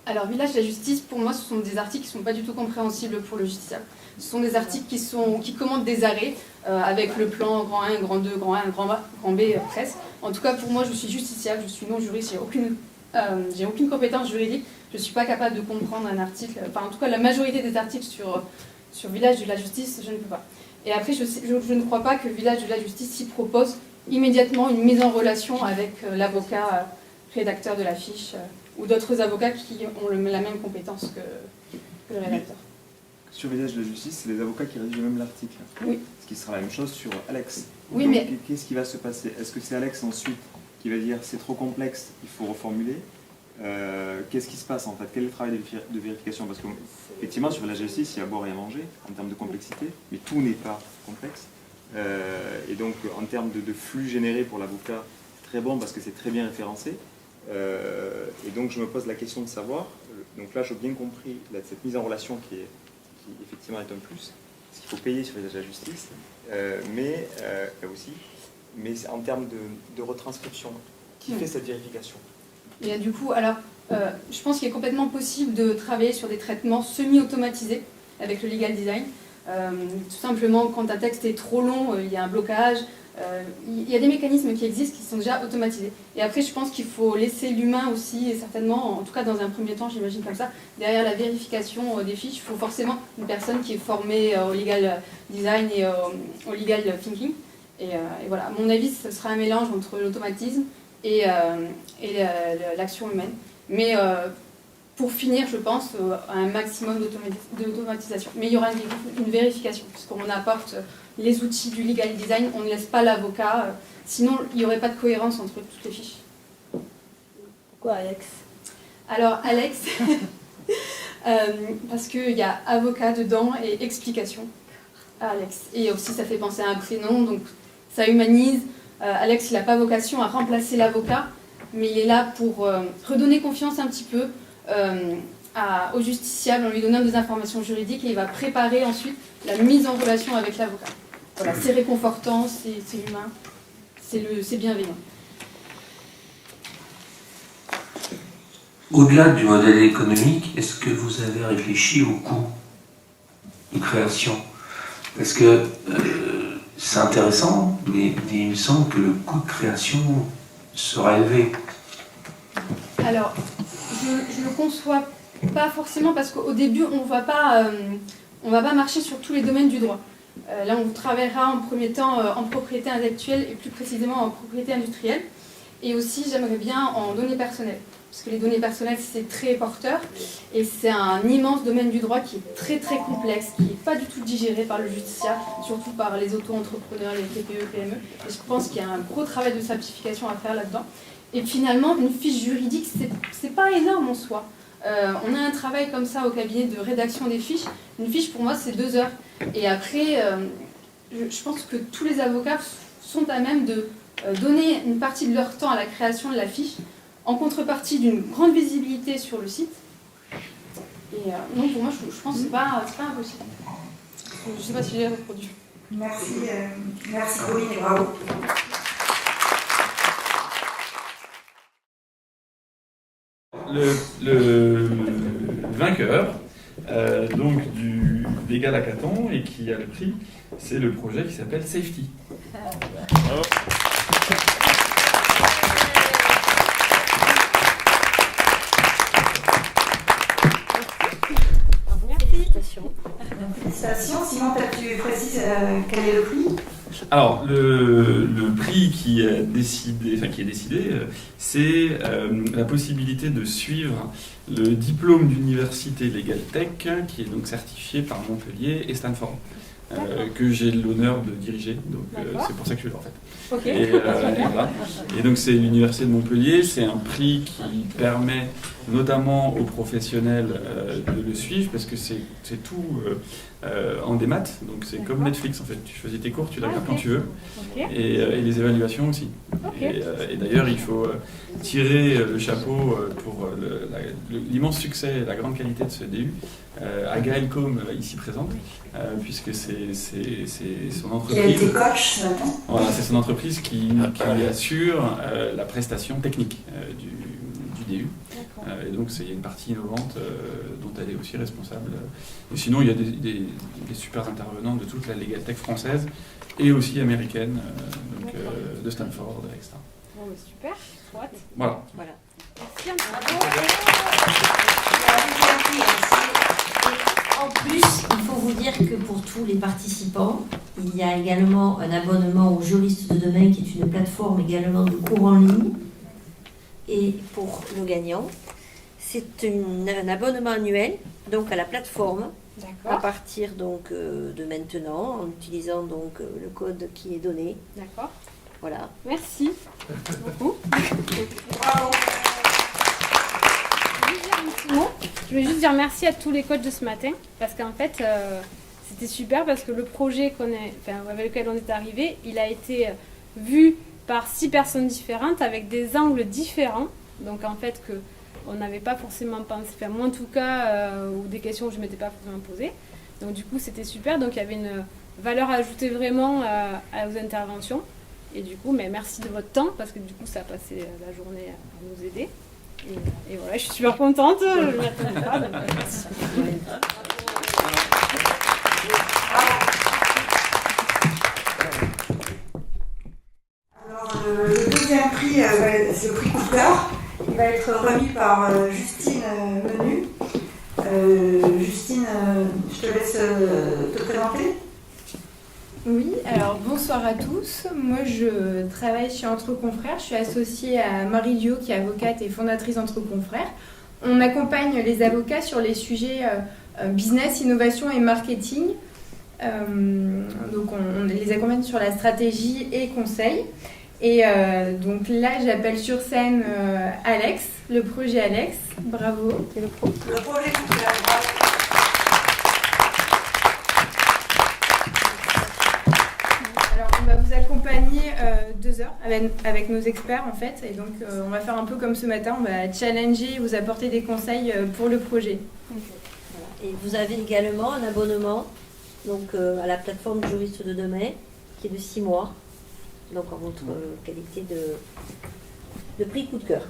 Speaker 18: Alors, Village de la Justice, pour moi, ce sont des articles qui ne sont pas du tout compréhensibles pour le justiciable. Ce sont des articles qui commandent des arrêts avec le plan grand 1, grand 2, grand 1, grand B, presse. En tout cas, pour moi, je suis justiciable, je suis non juriste, j'ai aucune compétence juridique. Je ne suis pas capable de comprendre un article. Enfin, en tout cas, la majorité des articles sur Village de la Justice, je ne peux pas. Et après, je ne crois pas que Village de la Justice s'y propose immédiatement une mise en relation avec l'avocat rédacteur de la fiche ou d'autres avocats qui ont la même compétence que le rédacteur.
Speaker 10: Sur Village de la Justice, c'est les avocats qui rédigent même l'article.
Speaker 18: Oui.
Speaker 10: Ce qui sera la même chose sur Alex.
Speaker 18: Oui,
Speaker 10: donc,
Speaker 18: mais...
Speaker 10: Qu'est-ce qui va se passer? Est-ce que c'est Alex ensuite qui va dire c'est trop complexe, il faut reformuler? Qu'est-ce qui se passe en fait? Quel est le travail de vérification? Parce qu'effectivement, sur Village de la Justice, il y a à boire et à manger en termes de complexité, mais tout n'est pas complexe. Et donc en termes de flux généré pour l'avocat, c'est très bon parce que c'est très bien référencé. Et donc je me pose la question de savoir, donc là j'ai bien compris cette mise en relation qui effectivement est un plus, parce qu'il faut payer sur la justice, mais en termes de retranscription, qui fait cette vérification?
Speaker 18: Et du coup, alors, je pense qu'il est complètement possible de travailler sur des traitements semi-automatisés avec le legal design. Tout simplement, quand un texte est trop long, il y a un blocage. Il y a des mécanismes qui existent qui sont déjà automatisés. Et après, je pense qu'il faut laisser l'humain aussi, et certainement, en tout cas dans un premier temps, j'imagine comme ça, derrière la vérification des fiches, il faut forcément une personne qui est formée au legal design et au legal thinking. Et voilà, à mon avis, ce sera un mélange entre l'automatisme et l'action humaine. Mais pour finir, je pense, à un maximum d'automatisation. Mais il y aura une vérification, puisqu'on apporte les outils du legal design, on ne laisse pas l'avocat, sinon il n'y aurait pas de cohérence entre toutes les fiches.
Speaker 11: Pourquoi Alex?
Speaker 18: Alors Alex, parce qu'il y a avocat dedans et explication à Alex. Et aussi ça fait penser à un prénom, donc ça humanise. Alex, il n'a pas vocation à remplacer l'avocat, mais il est là pour redonner confiance un petit peu au justiciable en lui donnant des informations juridiques, et il va préparer ensuite la mise en relation avec l'avocat. Voilà, c'est réconfortant, c'est humain, c'est bienveillant.
Speaker 17: Au-delà du modèle économique, est-ce que vous avez réfléchi au coût de création? Parce que c'est intéressant, mais il me semble que le coût de création sera élevé.
Speaker 18: Alors, je ne le conçois pas forcément, parce qu'au début, on ne va pas marcher sur tous les domaines du droit. Là, on travaillera en premier temps en propriété intellectuelle et plus précisément en propriété industrielle. Et aussi, j'aimerais bien en données personnelles. Parce que les données personnelles, c'est très porteur. Et c'est un immense domaine du droit qui est très très complexe, qui n'est pas du tout digéré par le justiciable, surtout par les auto-entrepreneurs, les TPE, PME. Et je pense qu'il y a un gros travail de simplification à faire là-dedans. Et finalement, une fiche juridique, c'est pas énorme en soi. On a un travail comme ça au cabinet de rédaction des fiches. Une fiche, pour moi, c'est 2 heures. Et après, je pense que tous les avocats sont à même de donner une partie de leur temps à la création de la fiche, en contrepartie d'une grande visibilité sur le site. Et non, pour moi, je pense que c'est pas impossible. Je ne sais pas si j'ai répondu.
Speaker 1: Merci, merci Pauline et bravo.
Speaker 4: Le vainqueur donc du Legal Hackathon et qui a le prix, c'est le projet qui s'appelle Safety. Bravo.
Speaker 2: Félicitations.
Speaker 1: Félicitations. Simon, tu précises quel est le prix?
Speaker 4: Alors, le prix qui est décidé, c'est la possibilité de suivre le diplôme d'université Legal Tech, qui est donc certifié par Montpellier et Stanford, que j'ai l'honneur de diriger. Donc, c'est pour ça que je suis là, en fait.
Speaker 18: Okay.
Speaker 4: Et voilà. Et donc, c'est l'université de Montpellier. C'est un prix qui permet notamment aux professionnels de le suivre, parce que c'est tout en démat, donc c'est comme Netflix en fait, tu choisis tes cours, tu les regardes quand tu veux, et les évaluations aussi. Et d'ailleurs il faut tirer le chapeau pour l'immense succès et la grande qualité de ce DU à Gaël Combe ici présente, puisque c'est son entreprise.
Speaker 1: Il a été coach ce matin.
Speaker 4: Voilà, c'est son entreprise qui assure la prestation technique du DU. Et donc il y a une partie innovante dont elle est aussi responsable. Et sinon il y a des super intervenants de toute la Legal Tech française et aussi américaine, donc, de Stanford, etc.
Speaker 12: Bon, mais super, soit.
Speaker 4: Voilà.
Speaker 12: Merci,
Speaker 2: En plus, il faut vous dire que pour tous les participants, il y a également un abonnement au Juriste de demain, qui est une plateforme également de cours en ligne. Et pour le gagnant, c'est un abonnement annuel donc à la plateforme à partir donc de maintenant, en utilisant donc le code qui est donné.
Speaker 12: D'accord.
Speaker 2: Voilà.
Speaker 12: Merci beaucoup.
Speaker 1: Bravo.
Speaker 12: Je voulais juste dire merci à tous les coachs de ce matin, parce qu'en fait, c'était super, parce que le projet avec lequel on est arrivé, il a été vu par 6 personnes différentes, avec des angles différents. Donc en fait, on n'avait pas forcément pensé, enfin moi en tout cas, ou des questions que je ne m'étais pas forcément posées. Donc du coup, c'était super. Donc il y avait une valeur ajoutée vraiment aux interventions. Et du coup, mais merci de votre temps, parce que du coup, ça a passé la journée à nous aider.
Speaker 18: Et voilà, je suis super contente. Je m'y attendais pas, donc merci.
Speaker 1: Alors, le deuxième prix, c'est le prix coup de cœur. Il va être remis par Justine Menu. Justine, je te laisse te présenter.
Speaker 18: Oui, alors bonsoir à tous. Moi je travaille chez Entre Confrères. Je suis associée à Marie Dio qui est avocate et fondatrice d'Entre Confrères. On accompagne les avocats sur les sujets business, innovation et marketing. Donc on les accompagne sur la stratégie et conseil. Et donc là j'appelle sur scène Alex, le projet Alex. Bravo.
Speaker 1: Le projet coup de cœur, bravo.
Speaker 18: Alors, on va vous accompagner 2 heures avec nos experts en fait. Et donc, on va faire un peu comme ce matin, on va challenger et vous apporter des conseils pour le projet.
Speaker 2: Voilà. Et vous avez également un abonnement donc, à la plateforme Juriste de demain qui est de 6 mois. Donc, en votre qualité de prix coup de cœur.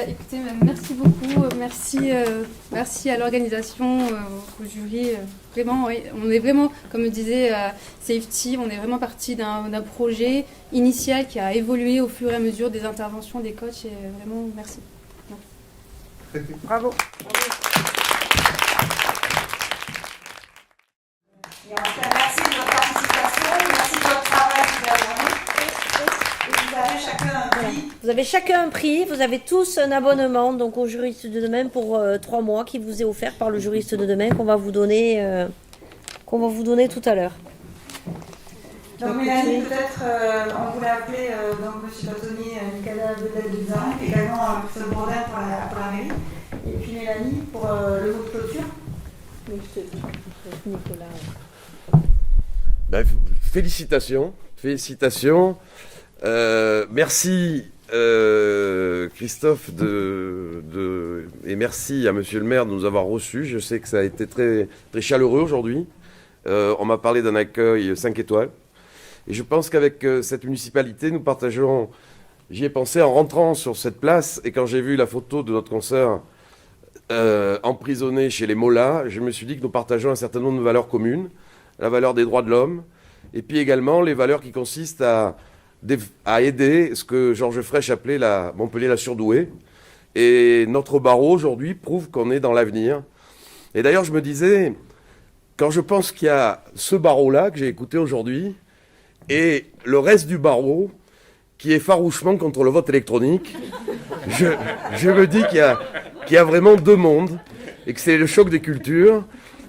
Speaker 18: Écoutez, merci beaucoup, merci à l'organisation, au jury. Vraiment, oui, on est vraiment, comme disait Safety, on est vraiment parti d'un projet initial qui a évolué au fur et à mesure des interventions des coachs. Et vraiment, merci.
Speaker 1: Bravo. Et en tout cas, merci de votre participation, merci de votre travail toute la journée. Et vous avez chacun un prix.
Speaker 2: Vous avez chacun un prix, vous avez tous un abonnement donc au Juriste de demain pour 3 mois qui vous est offert par le Juriste de demain qu'on va vous donner tout à l'heure.
Speaker 1: Donc Mélanie, peut-être on voulait appeler donc M. Bâtonnier, Nicolas Bedel-Duzan, également M. Bourdin pour la mairie, et puis Mélanie pour le mot de clôture.
Speaker 2: Nicolas.
Speaker 5: Ben, félicitations. Merci Christophe et merci à Monsieur le maire de nous avoir reçus. Je sais que ça a été très, très chaleureux aujourd'hui. On m'a parlé d'un accueil 5 étoiles. Et je pense qu'avec cette municipalité, nous partagerons... J'y ai pensé en rentrant sur cette place et quand j'ai vu la photo de notre consoeur emprisonné chez les Mollahs, je me suis dit que nous partageons un certain nombre de valeurs communes. La valeur des droits de l'homme et puis également les valeurs qui consistent à aider ce que Georges Frêche appelait Montpellier la surdouée. Et notre barreau aujourd'hui prouve qu'on est dans l'avenir. Et d'ailleurs, je me disais, quand je pense qu'il y a ce barreau-là que j'ai écouté aujourd'hui et le reste du barreau qui est farouchement contre le vote électronique, je me dis qu'il y a vraiment 2 mondes et que c'est le choc des cultures.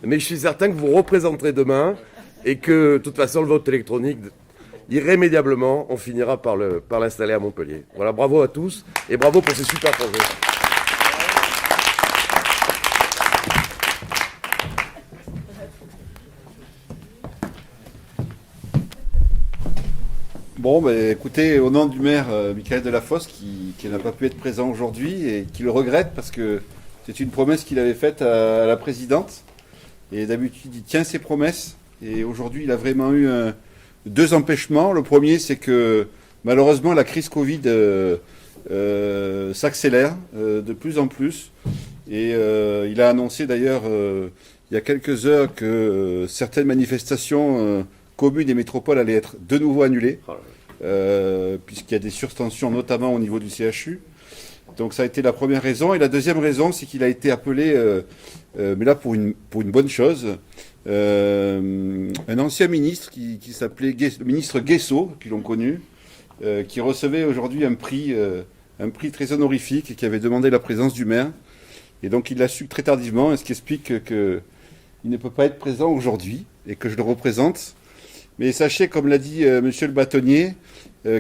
Speaker 5: Mais je suis certain que vous représenterez demain et que, de toute façon, le vote électronique, irrémédiablement, on finira par l'installer à Montpellier. Voilà, bravo à tous et bravo pour ces super projets.
Speaker 6: Bon, ben, écoutez, au nom du maire Michael Delafosse, qui n'a pas pu être présent aujourd'hui et qui le regrette parce que c'est une promesse qu'il avait faite à la présidente. Et d'habitude, il tient ses promesses. Et aujourd'hui, il a vraiment eu 2 empêchements. Le premier, c'est que malheureusement, la crise Covid s'accélère de plus en plus. Et il a annoncé d'ailleurs il y a quelques heures que certaines manifestations communes et métropoles allaient être de nouveau annulées, puisqu'il y a des surtensions, notamment au niveau du CHU. Donc ça a été la première raison. Et la deuxième raison, c'est qu'il a été appelé, mais là pour une bonne chose, un ancien ministre qui s'appelait le ministre Guesso, qui l'ont connu, qui recevait aujourd'hui un prix très honorifique et qui avait demandé la présence du maire. Et donc il l'a su très tardivement, et ce qui explique qu'il ne peut pas être présent aujourd'hui et que je le représente. Mais sachez, comme l'a dit monsieur le bâtonnier,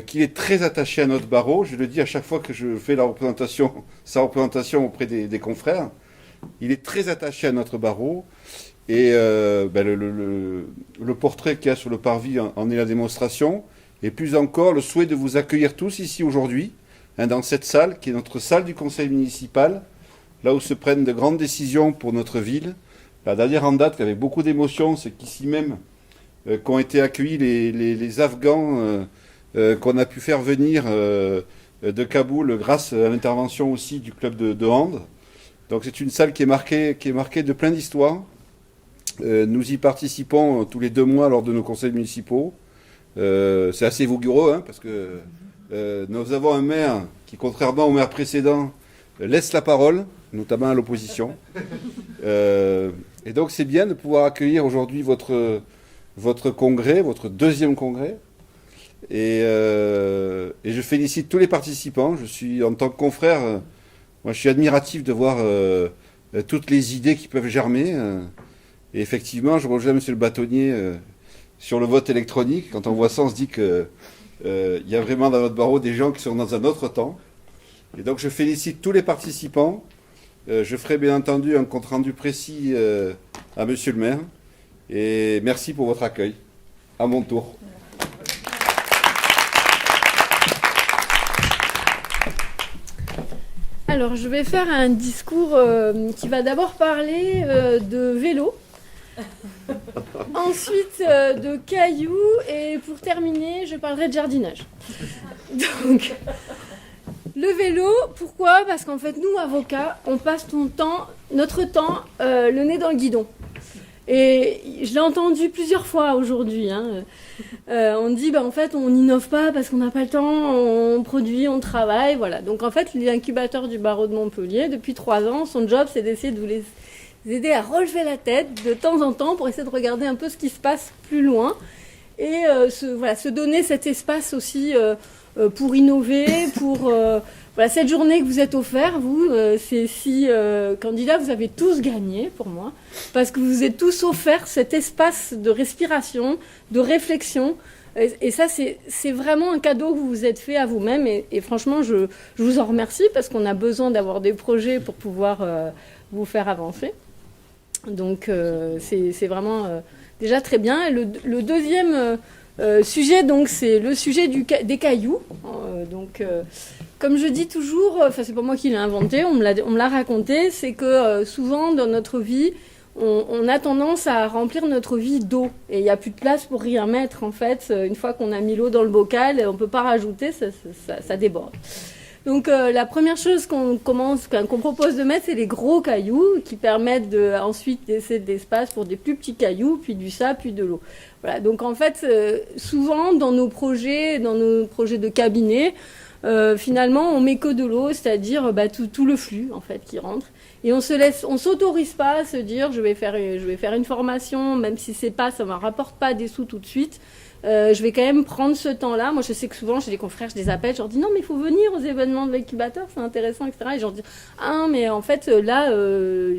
Speaker 6: qu'il est très attaché à notre barreau. Je le dis à chaque fois que je fais sa représentation auprès des confrères. Il est très attaché à notre barreau. Et le portrait qu'il y a sur le parvis en est la démonstration. Et plus encore, le souhait de vous accueillir tous ici aujourd'hui, dans cette salle, qui est notre salle du conseil municipal, là où se prennent de grandes décisions pour notre ville. La dernière en date, avec beaucoup d'émotion, c'est qu'ici même, qu'ont été accueillis les Afghans qu'on a pu faire venir de Kaboul grâce à l'intervention aussi du club de hand. Donc c'est une salle qui est marquée de plein d'histoires. Nous y participons tous les 2 mois lors de nos conseils municipaux. C'est assez vigoureux, hein, parce que nous avons un maire qui, contrairement au maire précédent, laisse la parole, notamment à l'opposition. Et donc c'est bien de pouvoir accueillir aujourd'hui votre congrès, votre 2e congrès. Et je félicite tous les participants. Je suis, en tant que confrère, moi je suis admiratif de voir toutes les idées qui peuvent germer. Et effectivement, je rejoins M. le bâtonnier sur le vote électronique. Quand on voit ça, on se dit qu'il y a vraiment dans notre barreau des gens qui sont dans un autre temps. Et donc je félicite tous les participants. Je ferai bien entendu un compte-rendu précis à Monsieur le maire. Et merci pour votre accueil. À mon tour.
Speaker 7: Alors, je vais faire un discours qui va d'abord parler de vélo, ensuite de cailloux, et pour terminer, je parlerai de jardinage. Donc, le vélo, pourquoi? Parce qu'en fait, nous, avocats, on passe notre temps le nez dans le guidon. Et je l'ai entendu plusieurs fois aujourd'hui. Hein. On dit, en fait, on n'innove pas parce qu'on n'a pas le temps, on produit, on travaille, voilà. Donc en fait, l'incubateur du barreau de Montpellier, depuis 3 ans, son job, c'est d'essayer de vous aider à relever la tête de temps en temps pour essayer de regarder un peu ce qui se passe plus loin et se donner cet espace aussi pour innover, pour... Voilà, cette journée que vous êtes offert, vous, ces 6 candidats, vous avez tous gagné pour moi, parce que vous vous êtes tous offert cet espace de respiration, de réflexion, et ça, c'est vraiment un cadeau que vous vous êtes fait à vous-même, et franchement, je vous en remercie, parce qu'on a besoin d'avoir des projets pour pouvoir vous faire avancer. Donc, c'est vraiment déjà très bien. Et le deuxième sujet, donc, c'est le sujet des cailloux. Comme je dis toujours, c'est pas moi qui l'ai inventé, on me l'a raconté, c'est que souvent dans notre vie, on a tendance à remplir notre vie d'eau. Et il n'y a plus de place pour rien mettre, en fait. Une fois qu'on a mis l'eau dans le bocal, on ne peut pas rajouter, ça déborde. Donc la première chose qu'on propose de mettre, c'est les gros cailloux qui permettent ensuite laisser de l'espace pour des plus petits cailloux, puis du sable, puis de l'eau. Voilà. Donc en fait, souvent dans nos projets de cabinet, finalement, on met que de l'eau, c'est-à-dire tout le flux en fait qui rentre. Et on s'autorise pas à se dire je vais faire une formation, même si ça me rapporte pas des sous tout de suite. Je vais quand même prendre ce temps-là. Moi, je sais que souvent, j'ai des confrères, je les appelle, je leur dis non, mais il faut venir aux événements de l'incubateur, c'est intéressant, etc. Et je leur dis mais en fait, là,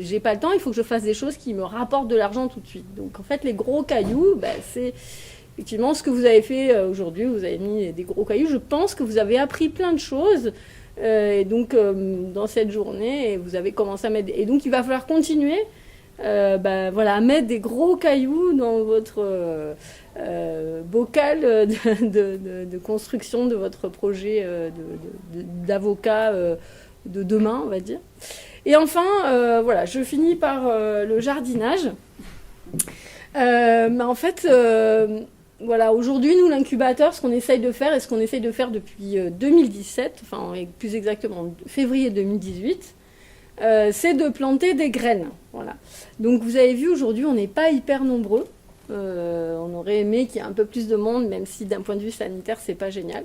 Speaker 7: j'ai pas le temps, il faut que je fasse des choses qui me rapportent de l'argent tout de suite. Donc, en fait, les gros cailloux, c'est effectivement ce que vous avez fait aujourd'hui. Vous avez mis des gros cailloux. Je pense que vous avez appris plein de choses. Et donc, dans cette journée, vous avez commencé à mettre... Et donc, il va falloir continuer à mettre des gros cailloux dans votre bocal de construction de votre projet d'avocat de demain, on va dire. Et enfin, je finis par le jardinage. Aujourd'hui, nous, l'incubateur, ce qu'on essaye de faire, et ce qu'on essaye de faire depuis 2017, et plus exactement février 2018, c'est de planter des graines. Voilà. Donc vous avez vu, aujourd'hui, on n'est pas hyper nombreux. On aurait aimé qu'il y ait un peu plus de monde, même si d'un point de vue sanitaire, c'est pas génial.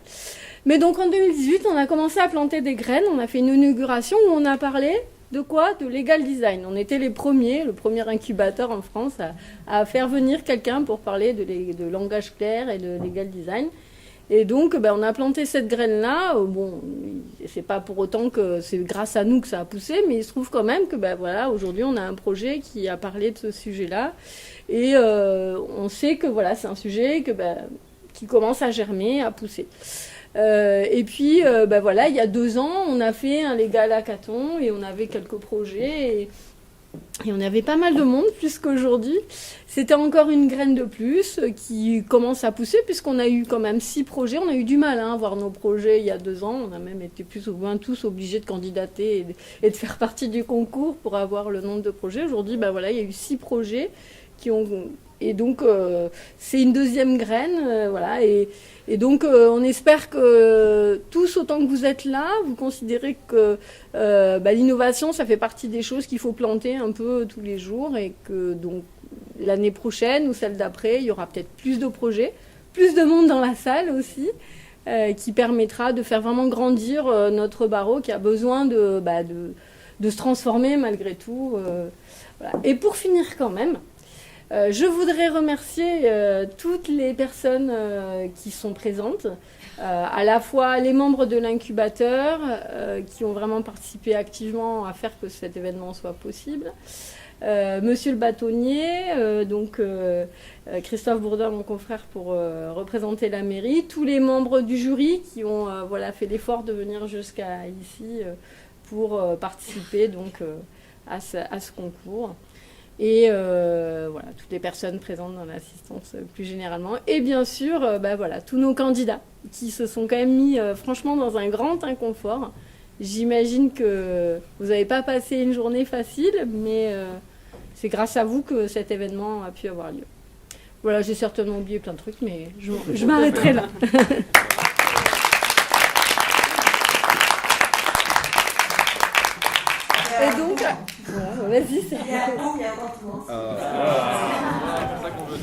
Speaker 7: Mais donc en 2018, on a commencé à planter des graines. On a fait une inauguration où on a parlé de quoi? De legal design. On était le premier incubateur en France à faire venir quelqu'un pour parler de langage clair et de legal design. Et donc, on a planté cette graine-là. C'est pas pour autant que c'est grâce à nous que ça a poussé, mais il se trouve quand même que, aujourd'hui, on a un projet qui a parlé de ce sujet-là. Et on sait que, c'est un sujet qui commence à germer, à pousser. Et puis, il y a 2 ans, on a fait un légal hackathon et on avait quelques projets. Et on avait pas mal de monde, plus qu'aujourd'hui. C'était encore une graine de plus qui commence à pousser, puisqu'on a eu quand même 6 projets. On a eu du mal à voir nos projets il y a 2 ans. On a même été plus ou moins tous obligés de candidater et de faire partie du concours pour avoir le nombre de projets. Aujourd'hui, il y a eu 6 projets qui ont Et donc, c'est une deuxième graine, voilà. Et donc, on espère que tous, autant que vous êtes là, vous considérez que l'innovation, ça fait partie des choses qu'il faut planter un peu tous les jours, et que donc l'année prochaine ou celle d'après, il y aura peut-être plus de projets, plus de monde dans la salle aussi, qui permettra de faire vraiment grandir notre barreau qui a besoin de se transformer malgré tout. Voilà. Et pour finir quand même, je voudrais remercier toutes les personnes qui sont présentes, à la fois les membres de l'incubateur qui ont vraiment participé activement à faire que cet événement soit possible, Monsieur le bâtonnier, Christophe Bourdin, mon confrère, pour représenter la mairie, tous les membres du jury qui ont fait l'effort de venir jusqu'à ici pour participer donc, à ce concours. Et toutes les personnes présentes dans l'assistance plus généralement. Et bien sûr, tous nos candidats qui se sont quand même mis franchement dans un grand inconfort. J'imagine que vous n'avez pas passé une journée facile, mais c'est grâce à vous que cet événement a pu avoir lieu. Voilà, j'ai certainement oublié plein de trucs, mais je m'arrêterai là. Et donc, vas-y, c'est
Speaker 2: il y a encore tout.
Speaker 4: C'est ça qu'on veut.